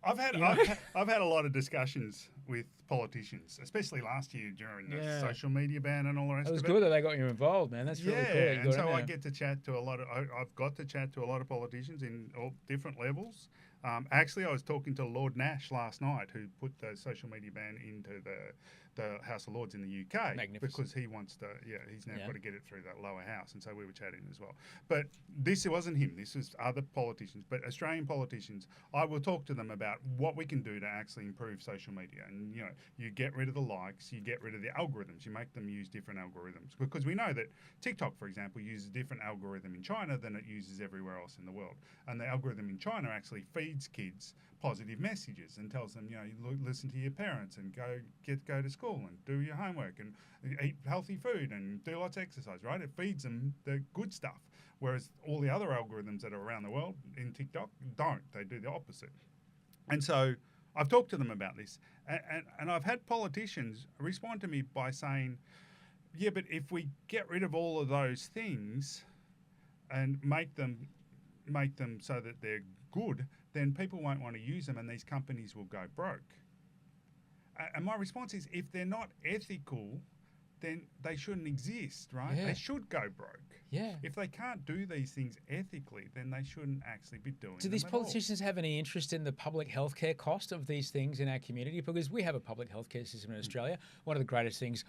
I've had a lot of discussions with politicians, especially last year during the social media ban and all the rest of it. It was good that they got you involved, man. That's really cool. And so I get to chat to I've got to chat to a lot of politicians in all different levels. Actually, I was talking to Lord Nash last night, who put the social media ban into the House of Lords in the UK. Because he wants to, he's now got to get it through that lower house. And so we were chatting as well. But this wasn't him. This was other politicians. But Australian politicians, I will talk to them about what we can do to actually improve social media. And, you get rid of the likes, you get rid of the algorithms, you make them use different algorithms. Because we know that TikTok, for example, uses a different algorithm in China than it uses everywhere else in the world. And the algorithm in China actually feeds kids positive messages and tells them, listen to your parents and go to school and do your homework and eat healthy food and do lots of exercise, right? It feeds them the good stuff. Whereas all the other algorithms that are around the world in TikTok don't. They do the opposite. And so I've talked to them about this, and I've had politicians respond to me by saying, but if we get rid of all of those things and make them so that they're good, then people won't want to use them and these companies will go broke. And my response is, if they're not ethical, then they shouldn't exist, right? Yeah. They should go broke. Yeah. If they can't do these things ethically, then they shouldn't actually be doing Do them these at all. politicians have any interest in the public healthcare cost of these things in our community? Because we have a public healthcare system in Australia. One of the greatest things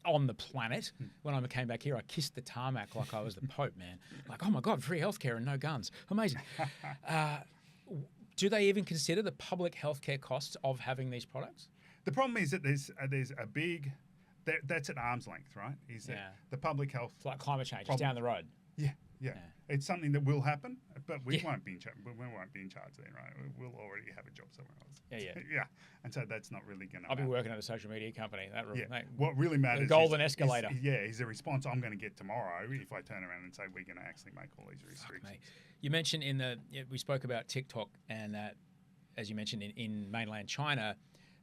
on the planet. When I came back here, I kissed the tarmac like I was the Pope, man. Like, oh my God, free healthcare and no guns. Amazing. Do they even consider the public healthcare costs of having these products? The problem is that there's a big, that's at arm's length, right? Is that the public health. It's like climate change. It's down the road. Yeah. It's something that will happen, but we won't be in charge. We won't be in charge then, right? We'll already have a job somewhere else. Yeah. And so that's not really going to. I'll be working at a social media company. What really matters, the golden escalator. Is the response I'm going to get tomorrow if I turn around and say we're going to actually make all these restrictions. You mentioned we spoke about TikTok, and that, as you mentioned, in mainland China,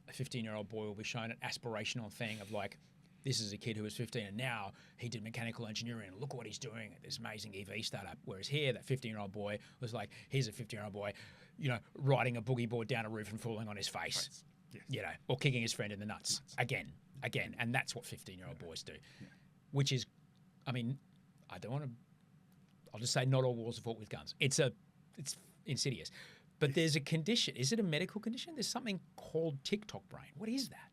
a 15-year-old boy will be shown an aspirational thing of like, this is a kid who was 15 and now he did mechanical engineering and look what he's doing at this amazing EV startup. Whereas here, that 15-year-old boy was like, here's a 15-year-old boy, riding a boogie board down a roof and falling on his face, or kicking his friend in the nuts again. And that's what 15-year-old boys do, which is, I mean, I don't want to, I'll just say not all wars are fought with guns. It's insidious. But there's a condition. Is it a medical condition? There's something called TikTok brain. What is that?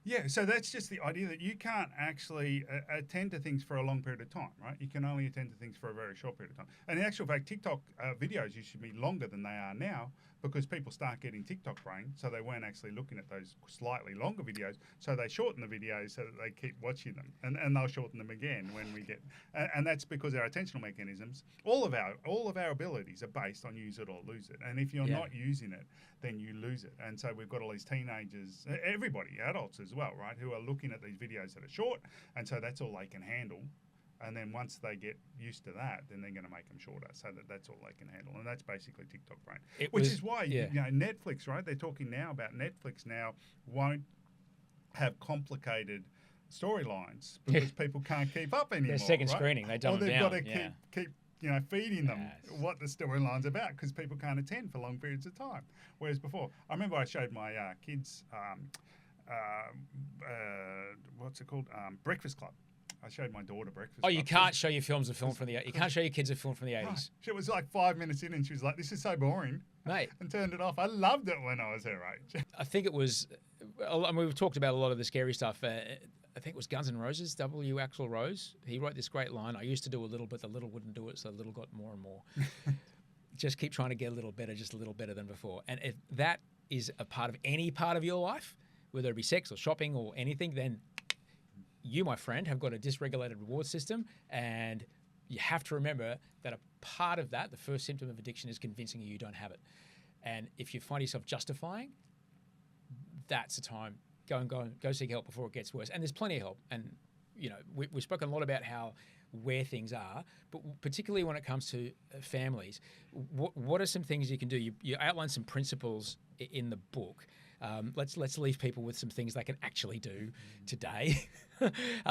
Yeah, so that's just the idea that you can't actually attend to things for a long period of time, right? You can only attend to things for a very short period of time. And in actual fact, TikTok videos used to be longer than they are now because people start getting TikTok brain, so they weren't actually looking at those slightly longer videos, so they shorten the videos so that they keep watching them, and they'll shorten them again when we get, and that's because our attentional mechanisms, all of our abilities are based on use it or lose it, and if you're not using it, then you lose it. And so we've got all these teenagers, everybody, adults as well, right, who are looking at these videos that are short, and so that's all they can handle. And then once they get used to that, then they're going to make them shorter, so that's all they can handle. And that's basically TikTok brain, which is why Netflix, right? They're talking now about Netflix now won't have complicated storylines because people can't keep up anymore. Their second right? screening, they dumb them down. They've got to keep feeding them what the storyline's about because people can't attend for long periods of time. Whereas before, I remember I showed my kids, what's it called? Breakfast Club. I showed my daughter Breakfast Club. Oh, you can't show your films a film from the. You can't show your kids a film from the 80s. Right. She was like 5 minutes in, and she was like, "This is so boring, mate," and turned it off. I loved it when I was her age. I think it was. I mean, we've talked about a lot of the scary stuff. I think it was Guns N' Roses, W. Axl Rose. He wrote this great line: "I used to do a little, but the little wouldn't do it, so the little got more and more." Just keep trying to get a little better, just a little better than before. And if that is a part of any part of your life, whether it be sex or shopping or anything, then you, my friend, have got a dysregulated reward system, and you have to remember that a part of that, the first symptom of addiction, is convincing you don't have it. And if you find yourself justifying, that's the time. Go seek help before it gets worse. And there's plenty of help. And we've spoken a lot about where things are, but particularly when it comes to families, what are some things you can do? You outline some principles in the book. Let's leave people with some things they can actually do today.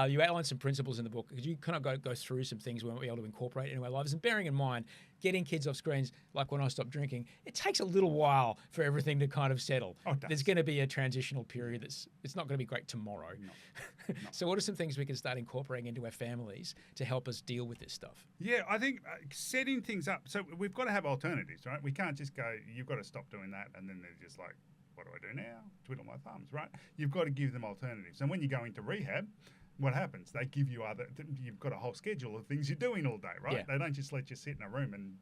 You outline some principles in the book. Could you kind of go through some things we won't be able to incorporate into our lives? And bearing in mind, getting kids off screens, like when I stopped drinking, it takes a little while for everything to kind of settle. Oh, it does. There's going to be a transitional period it's not going to be great tomorrow. No. So what are some things we can start incorporating into our families to help us deal with this stuff? Yeah, I think setting things up. So we've got to have alternatives, right? We can't just go, you've got to stop doing that, and then they're just like, what do I do now? Twiddle my thumbs, right? You've got to give them alternatives. And when you go into rehab, what happens? They give you you've got a whole schedule of things you're doing all day, right? Yeah. They don't just let you sit in a room and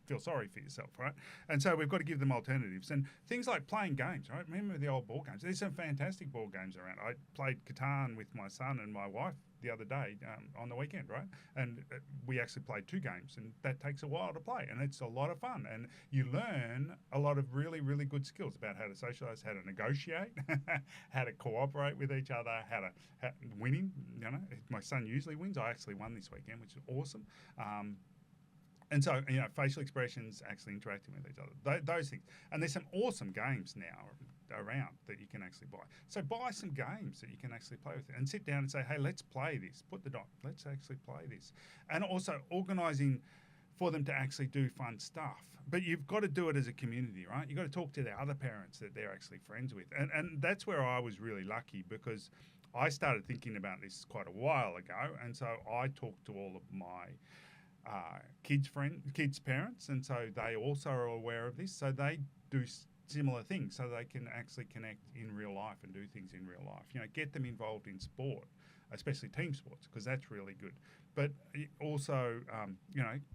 feel sorry for yourself, right? And so we've got to give them alternatives. And things like playing games, right? Remember the old board games? There's some fantastic board games around. I played Catan with my son and my wife the other day on the weekend, right? And we actually played 2 games, and that takes a while to play, and it's a lot of fun. And you learn a lot of really, really good skills about how to socialize, how to negotiate, how to cooperate with each other, how winning. My son usually wins. I actually won this weekend, which is awesome. And so, facial expressions, actually interacting with each other, those things. And there's some awesome games now around that you can actually buy. So buy some games that you can actually play with and sit down and say, hey, let's play this. Put the dot. Let's actually play this. And also organising for them to actually do fun stuff. But you've got to do it as a community, right? You've got to talk to the other parents that they're actually friends with. And that's where I was really lucky because I started thinking about this quite a while ago, and so I talked to all of my kids' parents, and so they also are aware of this. So they do similar things, so they can actually connect in real life and do things in real life. Get them involved in sport, especially team sports, because that's really good. But also,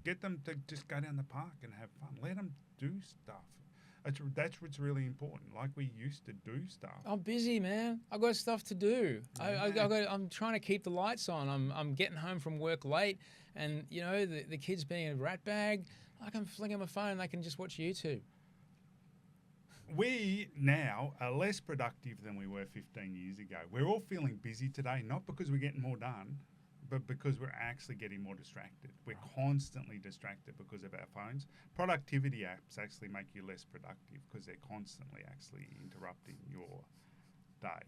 get them to just go down the park and have fun. Let them do stuff. That's what's really important. Like we used to do stuff. I'm busy, man. I've got stuff to do. Yeah. I'm trying to keep the lights on. I'm getting home from work late, and the kids being a rat bag. I can fling them a phone. They can just watch YouTube. We now are less productive than we were 15 years ago. We're all feeling busy today, not because we're getting more done, but because we're actually getting more distracted. We're constantly distracted because of our phones. Productivity apps actually make you less productive because they're constantly actually interrupting your day.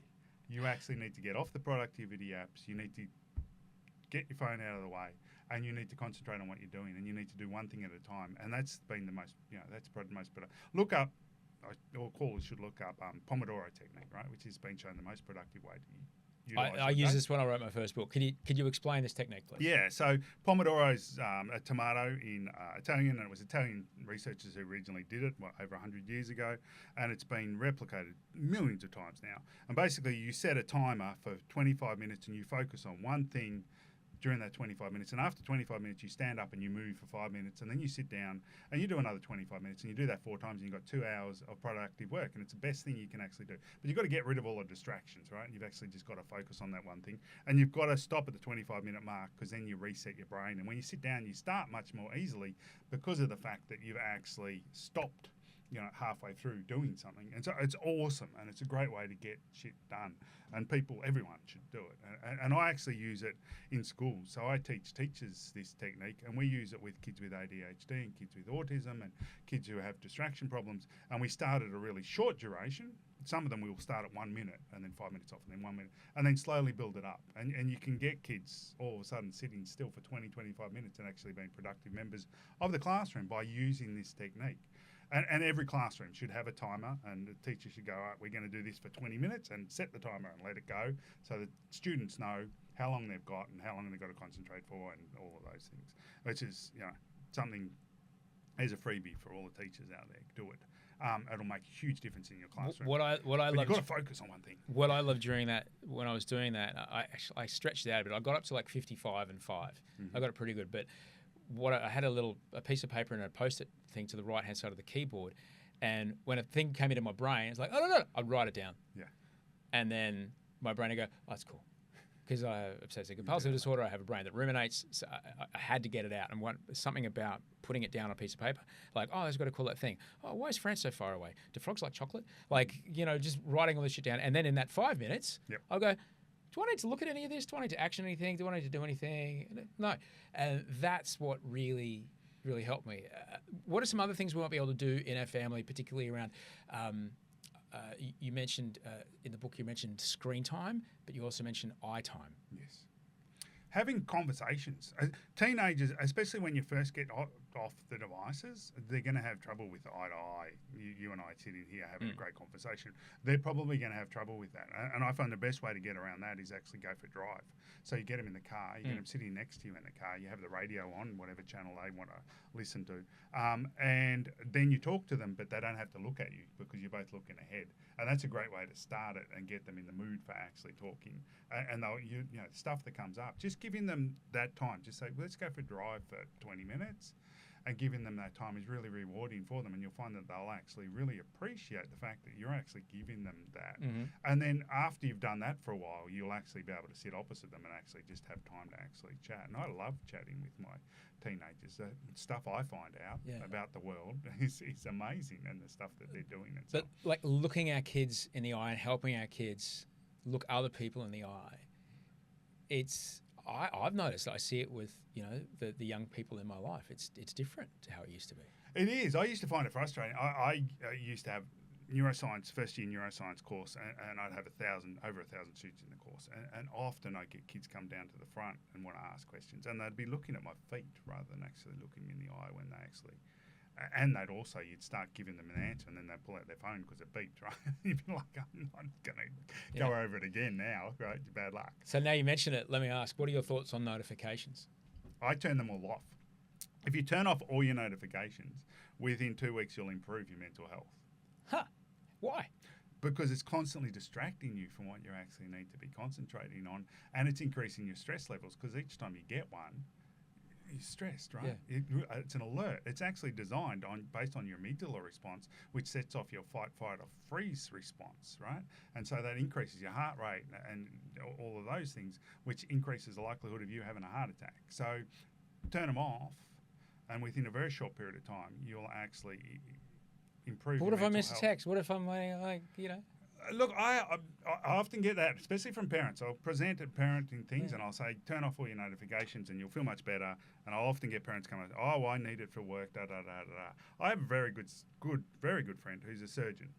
You actually need to get off the productivity apps. You need to get your phone out of the way, and you need to concentrate on what you're doing, and you need to do one thing at a time. And that's been the most, that's probably the most productive. Look up, or callers should look up Pomodoro technique, right, which has been shown the most productive way to I used this when I wrote my first book. Could you explain this technique, please? Yeah, so Pomodoro's a tomato in Italian, and it was Italian researchers who originally did it over 100 years ago, and it's been replicated millions of times now. And basically, you set a timer for 25 minutes, and you focus on one thing during that 25 minutes. And after 25 minutes, you stand up and you move for 5 minutes, and then you sit down and you do another 25 minutes, and you do that 4 times, and you've got 2 hours of productive work, and it's the best thing you can actually do. But you've got to get rid of all the distractions, right? You've actually just got to focus on that one thing, and you've got to stop at the 25-minute mark, because then you reset your brain. And when you sit down, you start much more easily because of the fact that you've actually stopped halfway through doing something. And so it's awesome, and it's a great way to get shit done. And everyone should do it. And I actually use it in schools. So I teach teachers this technique, and we use it with kids with ADHD and kids with autism and kids who have distraction problems. And we start at a really short duration. Some of them will start at 1 minute and then 5 minutes off and then 1 minute, and then slowly build it up. And you can get kids all of a sudden sitting still for 20, 25 minutes and actually being productive members of the classroom by using this technique. And every classroom should have a timer, and the teacher should go, all right, we're going to do this for 20 minutes, and set the timer and let it go, so that students know how long they've got and how long they've got to concentrate for, and all of those things, which is something as a freebie for all the teachers out there. Do it. It'll make a huge difference in your classroom. What I love, you've got to focus on one thing. What I loved during that, when I was doing that, I stretched it out a bit. I got up to like 55 and 5. I got it pretty good, but I had a piece of paper and a post-it thing to the right-hand side of the keyboard, and when a thing came into my brain, it's like, oh, no, I'd write it down. Yeah. And then my brain would go, oh, that's cool. Because I have obsessive compulsive disorder, I have a brain that ruminates, so I had to get it out. And something about putting it down on a piece of paper, like, oh, I've got to call that thing. Oh, why is France so far away? Do frogs like chocolate? Like, just writing all this shit down. And then in that 5 minutes, I'll go, do I need to look at any of this? Do I need to action anything? Do I need to do anything? No. And that's what really, really helped me. What are some other things we might be able to do in our family, particularly around, you mentioned, in the book, you mentioned screen time, but you also mentioned eye time. Yes. Having conversations. Teenagers, especially when you first get off the devices, they're going to have trouble with eye to eye. You and I sitting here having a great conversation. They're probably going to have trouble with that. And I find the best way to get around that is actually go for a drive. So you get them in the car, you get them sitting next to you in the car, you have the radio on, whatever channel they want to listen to. And then you talk to them, but they don't have to look at you because you're both looking ahead. And that's a great way to start it and get them in the mood for actually talking. And they'll, stuff that comes up, just giving them that time. Just say, let's go for a drive for 20 minutes. And giving them that time is really rewarding for them, and you'll find that they'll actually really appreciate the fact that you're actually giving them that. And then after you've done that for a while, you'll actually be able to sit opposite them and actually just have time to actually chat. And I love chatting with my teenagers. The stuff I find out about the world is amazing, and the stuff that they're doing. And but like looking our kids in the eye and helping our kids look other people in the eye, I've noticed, I see it with the young people in my life. It's different to how it used to be. It is. I used to find it frustrating. I used to have neuroscience, first year neuroscience course, and I'd have over 1,000 students in the course, and often I'd get kids come down to the front and want to ask questions, and they'd be looking at my feet rather than actually looking in the eye when they actually. And you'd start giving them an answer, and then they'd pull out their phone because it beeped, right? You'd be like, I'm not going to go over it again now. Right, bad luck. So now you mention it, let me ask, what are your thoughts on notifications? I turn them all off. If you turn off all your notifications, within 2 weeks you'll improve your mental health. Huh? Why? Because it's constantly distracting you from what you actually need to be concentrating on, and it's increasing your stress levels, because each time you get one, you're stressed, right? Yeah. It's an alert. It's actually designed based on your amygdala response, which sets off your fight, flight, or freeze response, right? And so that increases your heart rate and all of those things, which increases the likelihood of you having a heart attack. So turn them off, and within a very short period of time, you'll actually improve. But what your if I mental miss a health. text? What if I'm like, you know? Look, I often get that, especially from parents. I'll present at parenting things and I'll say, turn off all your notifications and you'll feel much better. And I'll often get parents come and say, oh, well, I need it for work, I have a very good friend who's a surgeon.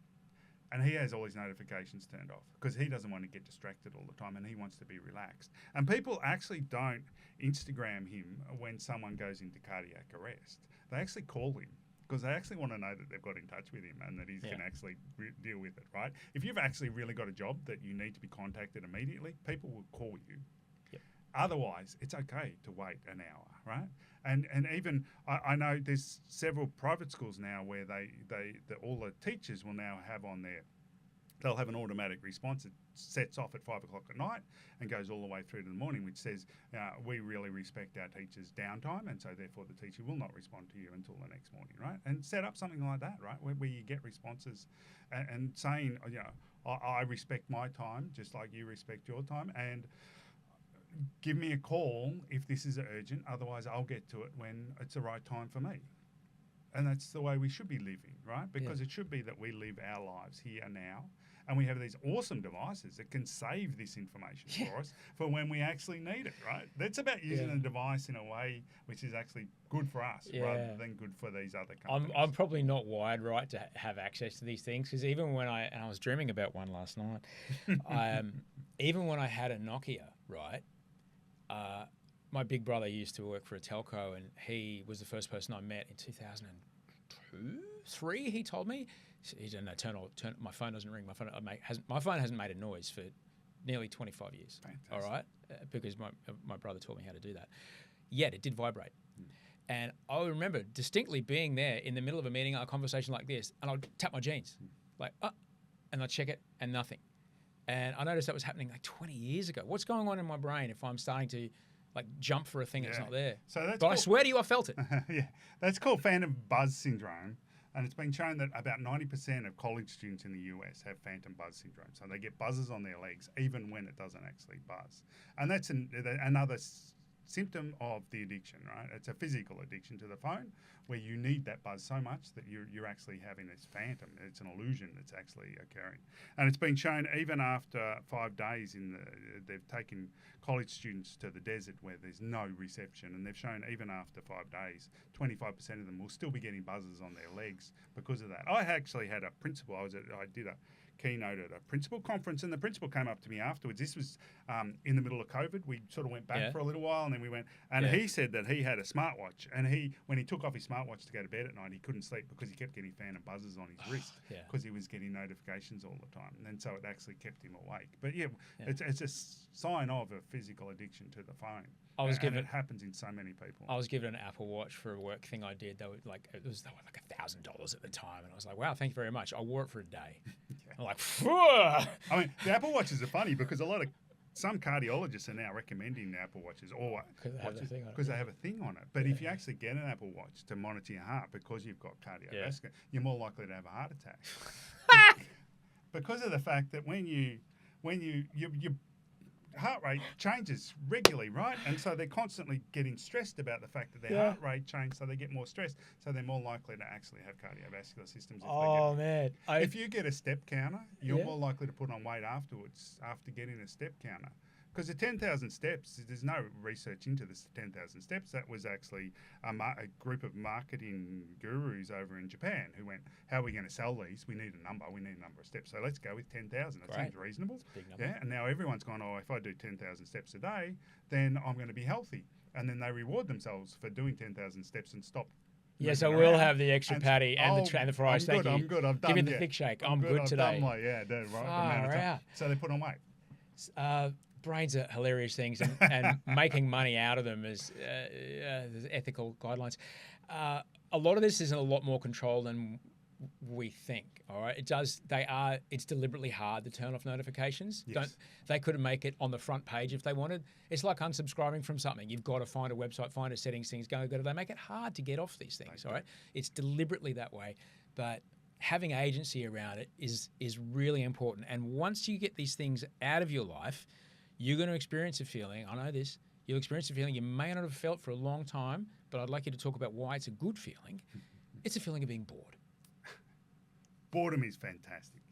And he has all his notifications turned off because he doesn't want to get distracted all the time and he wants to be relaxed. And people actually don't Instagram him when someone goes into cardiac arrest. They actually call him, because they actually want to know that they've got in touch with him and that he can actually deal with it, right? If you've actually really got a job that you need to be contacted immediately, people will call you. Yep. Otherwise, it's okay to wait an hour, right? And even, I know there's several private schools now where all the teachers will now have on their, they'll have an automatic response that sets off at 5 o'clock at night and goes all the way through to the morning, which says, we really respect our teachers' downtime, and so therefore the teacher will not respond to you until the next morning, right? And set up something like that, right, where you get responses and saying, I respect my time just like you respect your time, and give me a call if this is urgent, otherwise I'll get to it when it's the right time for me. And that's the way we should be living, right? Because it should be that we live our lives here and now, and we have these awesome devices that can save this information for us for when we actually need it, right? That's about using a device in a way which is actually good for us rather than good for these other companies. I'm probably not wired right to have access to these things, because even when I was dreaming about one last night, even when I had a Nokia, right, my big brother used to work for a telco, and he was the first person I met in 2002, 3. He told me he didn't know, turn. My phone doesn't ring. My phone hasn't made a noise for nearly 25 years. Fantastic. All right, because my brother taught me how to do that. Yet it did vibrate, and I remember distinctly being there in the middle of a meeting, a conversation like this, and I'd tap my jeans, and I'd check it, and nothing. And I noticed that was happening like 20 years ago. What's going on in my brain if I'm starting to jump for a thing that's not there? So that's but I swear to you, I felt it. That's called phantom buzz syndrome. And it's been shown that about 90% of college students in the US have phantom buzz syndrome. So they get buzzes on their legs even when it doesn't actually buzz. And that's another symptom of the addiction, right? It's a physical addiction to the phone where you need that buzz so much that you're actually having this phantom. It's an illusion that's actually occurring. And it's been shown even after 5 days they've taken college students to the desert where there's no reception, and they've shown even after 5 days, 25% of them will still be getting buzzes on their legs because of that. I actually had a principal, I did a keynote at a principal conference, and the principal came up to me afterwards. This was in the middle of COVID. We sort of went back for a little while, and then we went, and he said that he had a smartwatch, and when he took off his smartwatch to go to bed at night, he couldn't sleep because he kept getting phantom buzzes on his wrist because he was getting notifications all the time, and so it actually kept him awake. But it's a sign of a physical addiction to the phone. And it happens in so many people. I was given an Apple Watch for a work thing I did. They were like $1,000 at the time, and I was like, "Wow, thank you very much." I wore it for a day. I'm like, phew. I mean, the Apple Watches are funny because some cardiologists are now recommending the Apple Watches because they have a thing on it. But if you actually get an Apple Watch to monitor your heart because you've got cardiovascular, you're more likely to have a heart attack because of the fact that when you heart rate changes regularly, right? And so they're constantly getting stressed about the fact that their heart rate changed, so they get more stressed, so they're more likely to actually have cardiovascular systems. If you get a step counter, you're more likely to put on weight afterwards after getting a step counter. Because the 10,000 steps, there's no research into this 10,000 steps. That was actually a group of marketing gurus over in Japan who went, how are we going to sell these? We need a number. We need a number of steps. So let's go with 10,000. It seems reasonable. Big number. Yeah. And now everyone's gone, if I do 10,000 steps a day, then I'm going to be healthy. And then they reward themselves for doing 10,000 steps and stop Yes, I moving will around. have the extra patty and the fries. I'm Thank good, you. I'm good. I've done. Give me the yeah. thick shake. I'm good I've today. done my the right amount of Far time. out. So they put on weight. Brains are hilarious things, and making money out of them is there's ethical guidelines. A lot of this is in a lot more control than we think. All right, it's deliberately hard to turn off notifications. Yes. They could make it on the front page if they wanted. It's like unsubscribing from something. You've got to find a website, find a settings, things go. They make it hard to get off these things. All right, it's deliberately that way, but having agency around it is really important. And once you get these things out of your life, you're going to experience a feeling. I know this. You'll experience a feeling you may not have felt for a long time, but I'd like you to talk about why it's a good feeling. It's a feeling of being bored. Boredom is fantastic.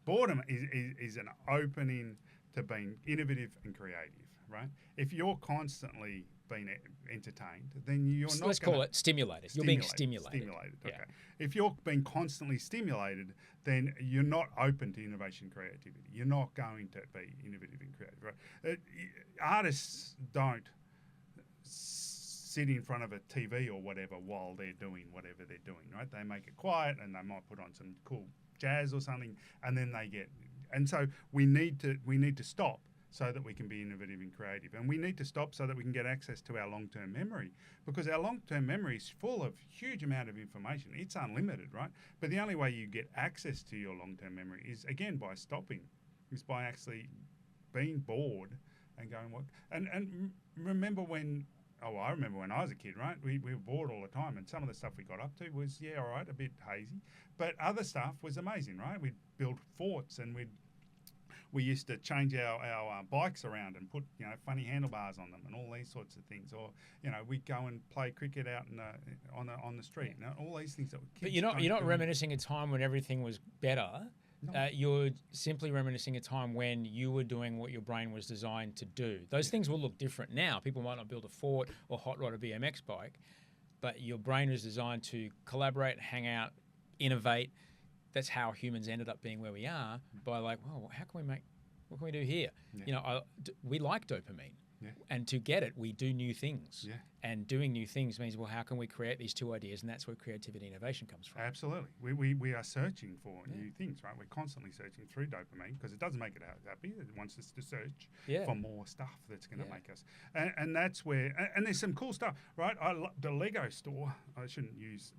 Boredom is an opening to being innovative and creative, right? If you're constantly being entertained, then you're not. Let's call it stimulated. You're being stimulated. Stimulated. Okay. Yeah. If you're being constantly stimulated, then you're not open to innovation and creativity. You're not going to be innovative and creative, right? Artists don't sit in front of a TV or whatever while they're doing whatever they're doing, right? They make it quiet and they might put on some cool jazz or something, and then they get. And so we need to stop so that we can be innovative and creative, and we need to stop so that we can get access to our long-term memory, because our long-term memory is full of huge amount of information. It's unlimited, right? But the only way you get access to your long-term memory is again by stopping, is by actually being bored and going what. And remember when. Oh, I remember when I was a kid, right? We were bored all the time, and some of the stuff we got up to was, yeah, all right, a bit hazy. But other stuff was amazing, right? We'd build forts, and we used to change our bikes around and put, funny handlebars on them and all these sorts of things. Or, we'd go and play cricket out on the street. Yeah. All these things that kids. But you're not reminiscing a time when everything was better. No. You're simply reminiscing a time when you were doing what your brain was designed to do. Those things will look different now. People might not build a fort or hot rod a BMX bike, but your brain was designed to collaborate, hang out, innovate. That's how humans ended up being where we are, by like, well, what can we do here? Yeah. We like dopamine. Yeah. And to get it, we do new things. Yeah. And doing new things means, well, how can we create these two ideas? And that's where creativity and innovation comes from. Absolutely. We are searching for new things, right? We're constantly searching through dopamine because it doesn't make it happy. It wants us to search for more stuff that's going to make us. And that's where, and there's some cool stuff, right? The Lego store, I shouldn't use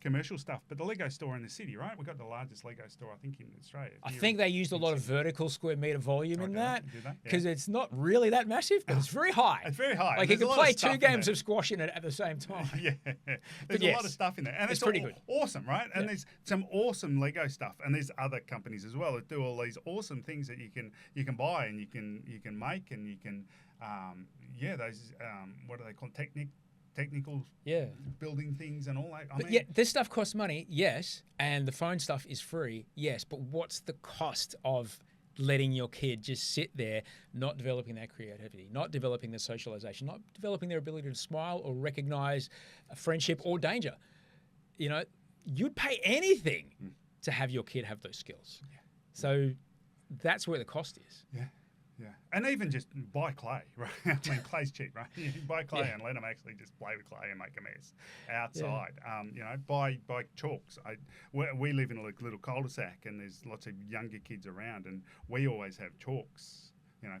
commercial stuff, but the Lego store in the city, right? We've got the largest Lego store, I think, in Australia. I think they used a lot of vertical square meter volume in that because Yeah. it's not really that massive, but it's very high. It's very high. Like you can play 2 games of squash in it at the same time. Yeah. There's a lot of stuff in there. And it's pretty good. Awesome, right? And there's some awesome Lego stuff. And there's other companies as well that do all these awesome things that you can buy and you can make and you can those what do they call technical building things and all that. I mean, this stuff costs money, yes, and the phone stuff is free, yes, but what's the cost of letting your kid just sit there, not developing that creativity, not developing the socialization, not developing their ability to smile or recognize a friendship or danger? You'd pay anything to have your kid have those skills. Yeah. So that's where the cost is. Yeah. Yeah, and even just buy clay, right? I mean, clay's cheap, right? You buy clay and let them actually just play with clay and make a mess outside. Yeah. Buy chalks. We live in a little cul-de-sac, and there's lots of younger kids around, and we always have chalks,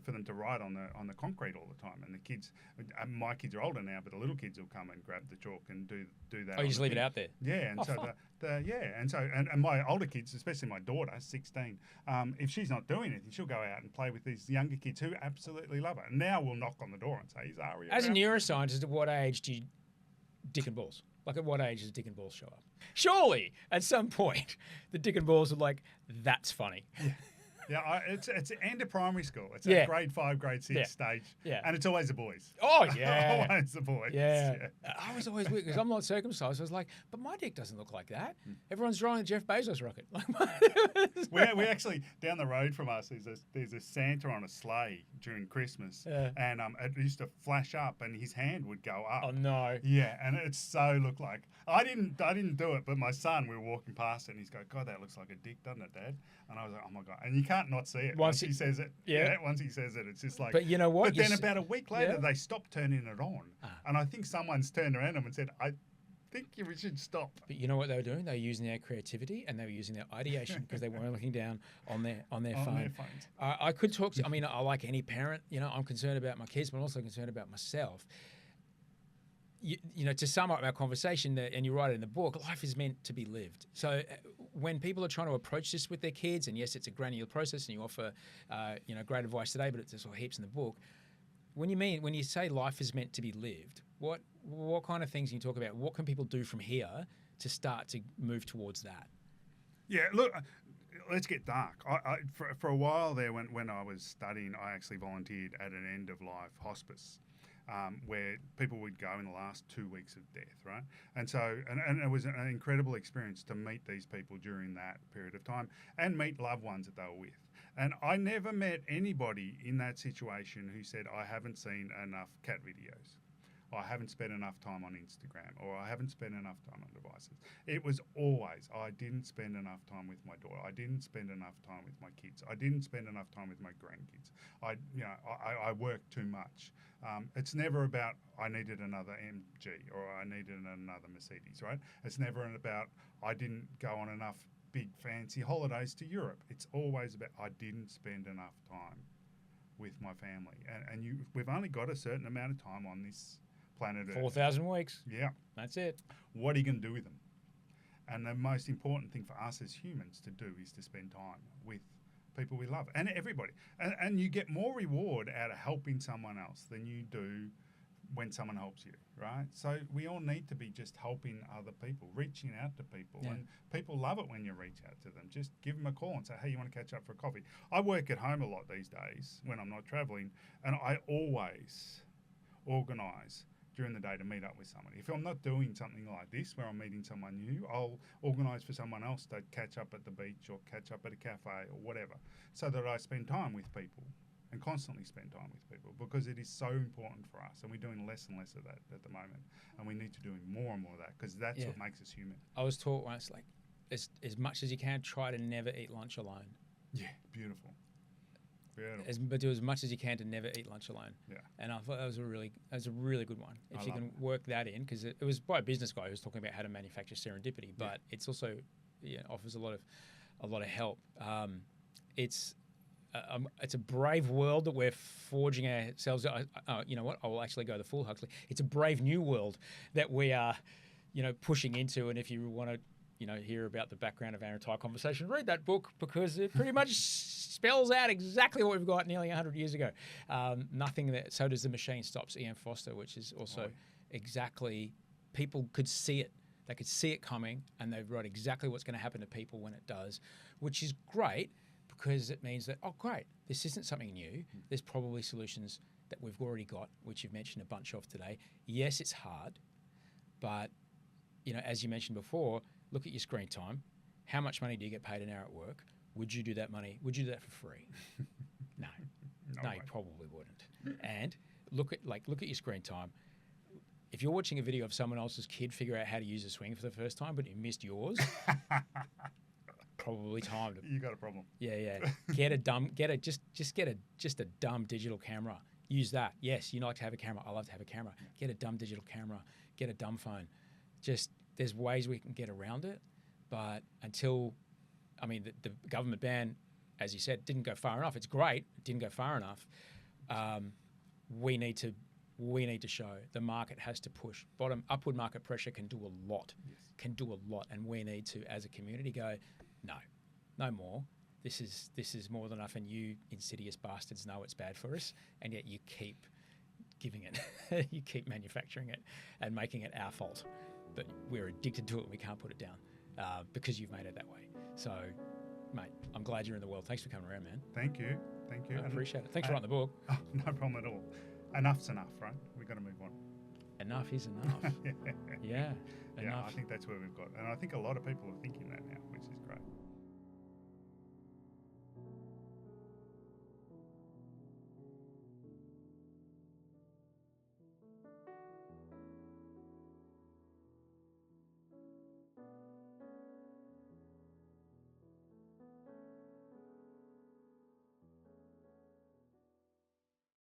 for them to write on the concrete all the time. And the kids, my kids are older now, but the little kids will come and grab the chalk and do that. Oh, you just leave it out there? Yeah, and and my older kids, especially my daughter, 16, if she's not doing anything, she'll go out and play with these younger kids who absolutely love it. And now we'll knock on the door and say, "Is Ari As around?" a neuroscientist, at what age do you dick and balls? Like, at what age does dick and balls show up? Surely, at some point, the dick and balls are like, that's funny. Yeah. Yeah, it's end of primary school. It's at grade 5, grade 6 stage. Yeah. And it's always the boys. Oh, yeah. Always the boys. Yeah. I was always weird because I'm not circumcised. I was like, but my dick doesn't look like that. Everyone's drawing a Jeff Bezos rocket. we actually, down the road from us, there's a Santa on a sleigh during Christmas. And it used to flash up and his hand would go up. Oh, no. Yeah, and it so looked like, I didn't do it, but my son, we were walking past it and he's going, "God, that looks like a dick, doesn't it, Dad?" And I was like, "Oh my God." And you can't not see it once he says it. Yeah. Once he says it, it's just like. But you know what? But then about a week later, they stopped turning it on. And I think someone's turned around them and said, think we should stop. But you know what they were doing? They were using their creativity and they were using their ideation because they weren't looking down on their phone. Their phones. I could talk to. I mean, I like any parent. You know, I'm concerned about my kids, but I'm also concerned about myself. You know, to sum up our conversation, and you write it in the book, life is meant to be lived. So when people are trying to approach this with their kids, and yes, it's a granular process, and you offer, great advice today, but it's all heaps in the book. When you say life is meant to be lived, what kind of things can you talk about? What can people do from here to start to move towards that? Yeah, look, let's get dark. For a while there, when I was studying, I actually volunteered at an end-of-life hospice. Where people would go in the last 2 weeks of death, right? And so, and it was an incredible experience to meet these people during that period of time and meet loved ones that they were with. And I never met anybody in that situation who said, I haven't seen enough cat videos, or I haven't spent enough time on Instagram, or I haven't spent enough time on devices. It was always, I didn't spend enough time with my daughter. I didn't spend enough time with my kids. I didn't spend enough time with my grandkids. I worked too much. It's never about I needed another MG or I needed another Mercedes, right? It's never about I didn't go on enough big fancy holidays to Europe. It's always about I didn't spend enough time with my family. And we've only got a certain amount of time on this planet Earth. 4,000 weeks. Yeah. That's it. What are you going to do with them? And the most important thing for us as humans to do is to spend time with people we love and everybody. And you get more reward out of helping someone else than you do when someone helps you, right? So we all need to be just helping other people, reaching out to people. Yeah. And people love it when you reach out to them. Just give them a call and say, hey, you want to catch up for a coffee? I work at home a lot these days when I'm not traveling, and I always organise during the day to meet up with somebody. If I'm not doing something like this where I'm meeting someone new, I'll organise for someone else to catch up at the beach or catch up at a cafe or whatever, so that I spend time with people and constantly spend time with people, because it is so important for us, and we're doing less and less of that at the moment, and we need to do more and more of that, because that's what makes us human. I was taught once, like, as much as you can, try to never eat lunch alone. Yeah, beautiful. But do as much as you can to never eat lunch alone. Yeah. And I thought that was a really good one. If you can work that in, because it was by a business guy who was talking about how to manufacture serendipity, but it's also offers a lot of help. It's a brave world that we're forging ourselves. You know what? I will actually go the full Huxley. It's a brave new world that we are, pushing into. And if you want to, hear about the background of our entire conversation, read that book, because it pretty much spells out exactly what we've got nearly 100 years ago. Nothing that, so does The Machine Stops, E.M. Foster, which is also exactly, people could see it. They could see it coming, and they wrote exactly what's going to happen to people when it does, which is great, because it means that, oh, great, this isn't something new. There's probably solutions that we've already got, which you've mentioned a bunch of today. Yes, it's hard, but, as you mentioned before, look at your screen time. How much money do you get paid an hour at work? Would you do that for free? No, you probably wouldn't. And look at your screen time. If you're watching a video of someone else's kid figure out how to use a swing for the first time, but you missed yours, probably time to. You got a problem. Yeah. Get a dumb digital camera. Use that. Yes, you like to have a camera. I love to have a camera. Get a dumb digital camera. Get a dumb phone. There's ways we can get around it, but until, the government ban, as you said, didn't go far enough. It's great. It didn't go far enough. We need to show the market has to push. Upward market pressure can do a lot. Yes. And we need to, as a community, go, no more. This is more than enough, and you insidious bastards know it's bad for us, and yet you keep giving it. You keep manufacturing it and making it our fault. But we're addicted to it and we can't put it down because you've made it that way. So, mate, I'm glad you're in the world. Thanks for coming around, man. Thank you. I appreciate it. Thanks for writing the book. Oh, no problem at all. Enough's enough, right? We've got to move on. Enough is enough. Yeah. I think that's where we've got. And I think a lot of people are thinking that now, which is great.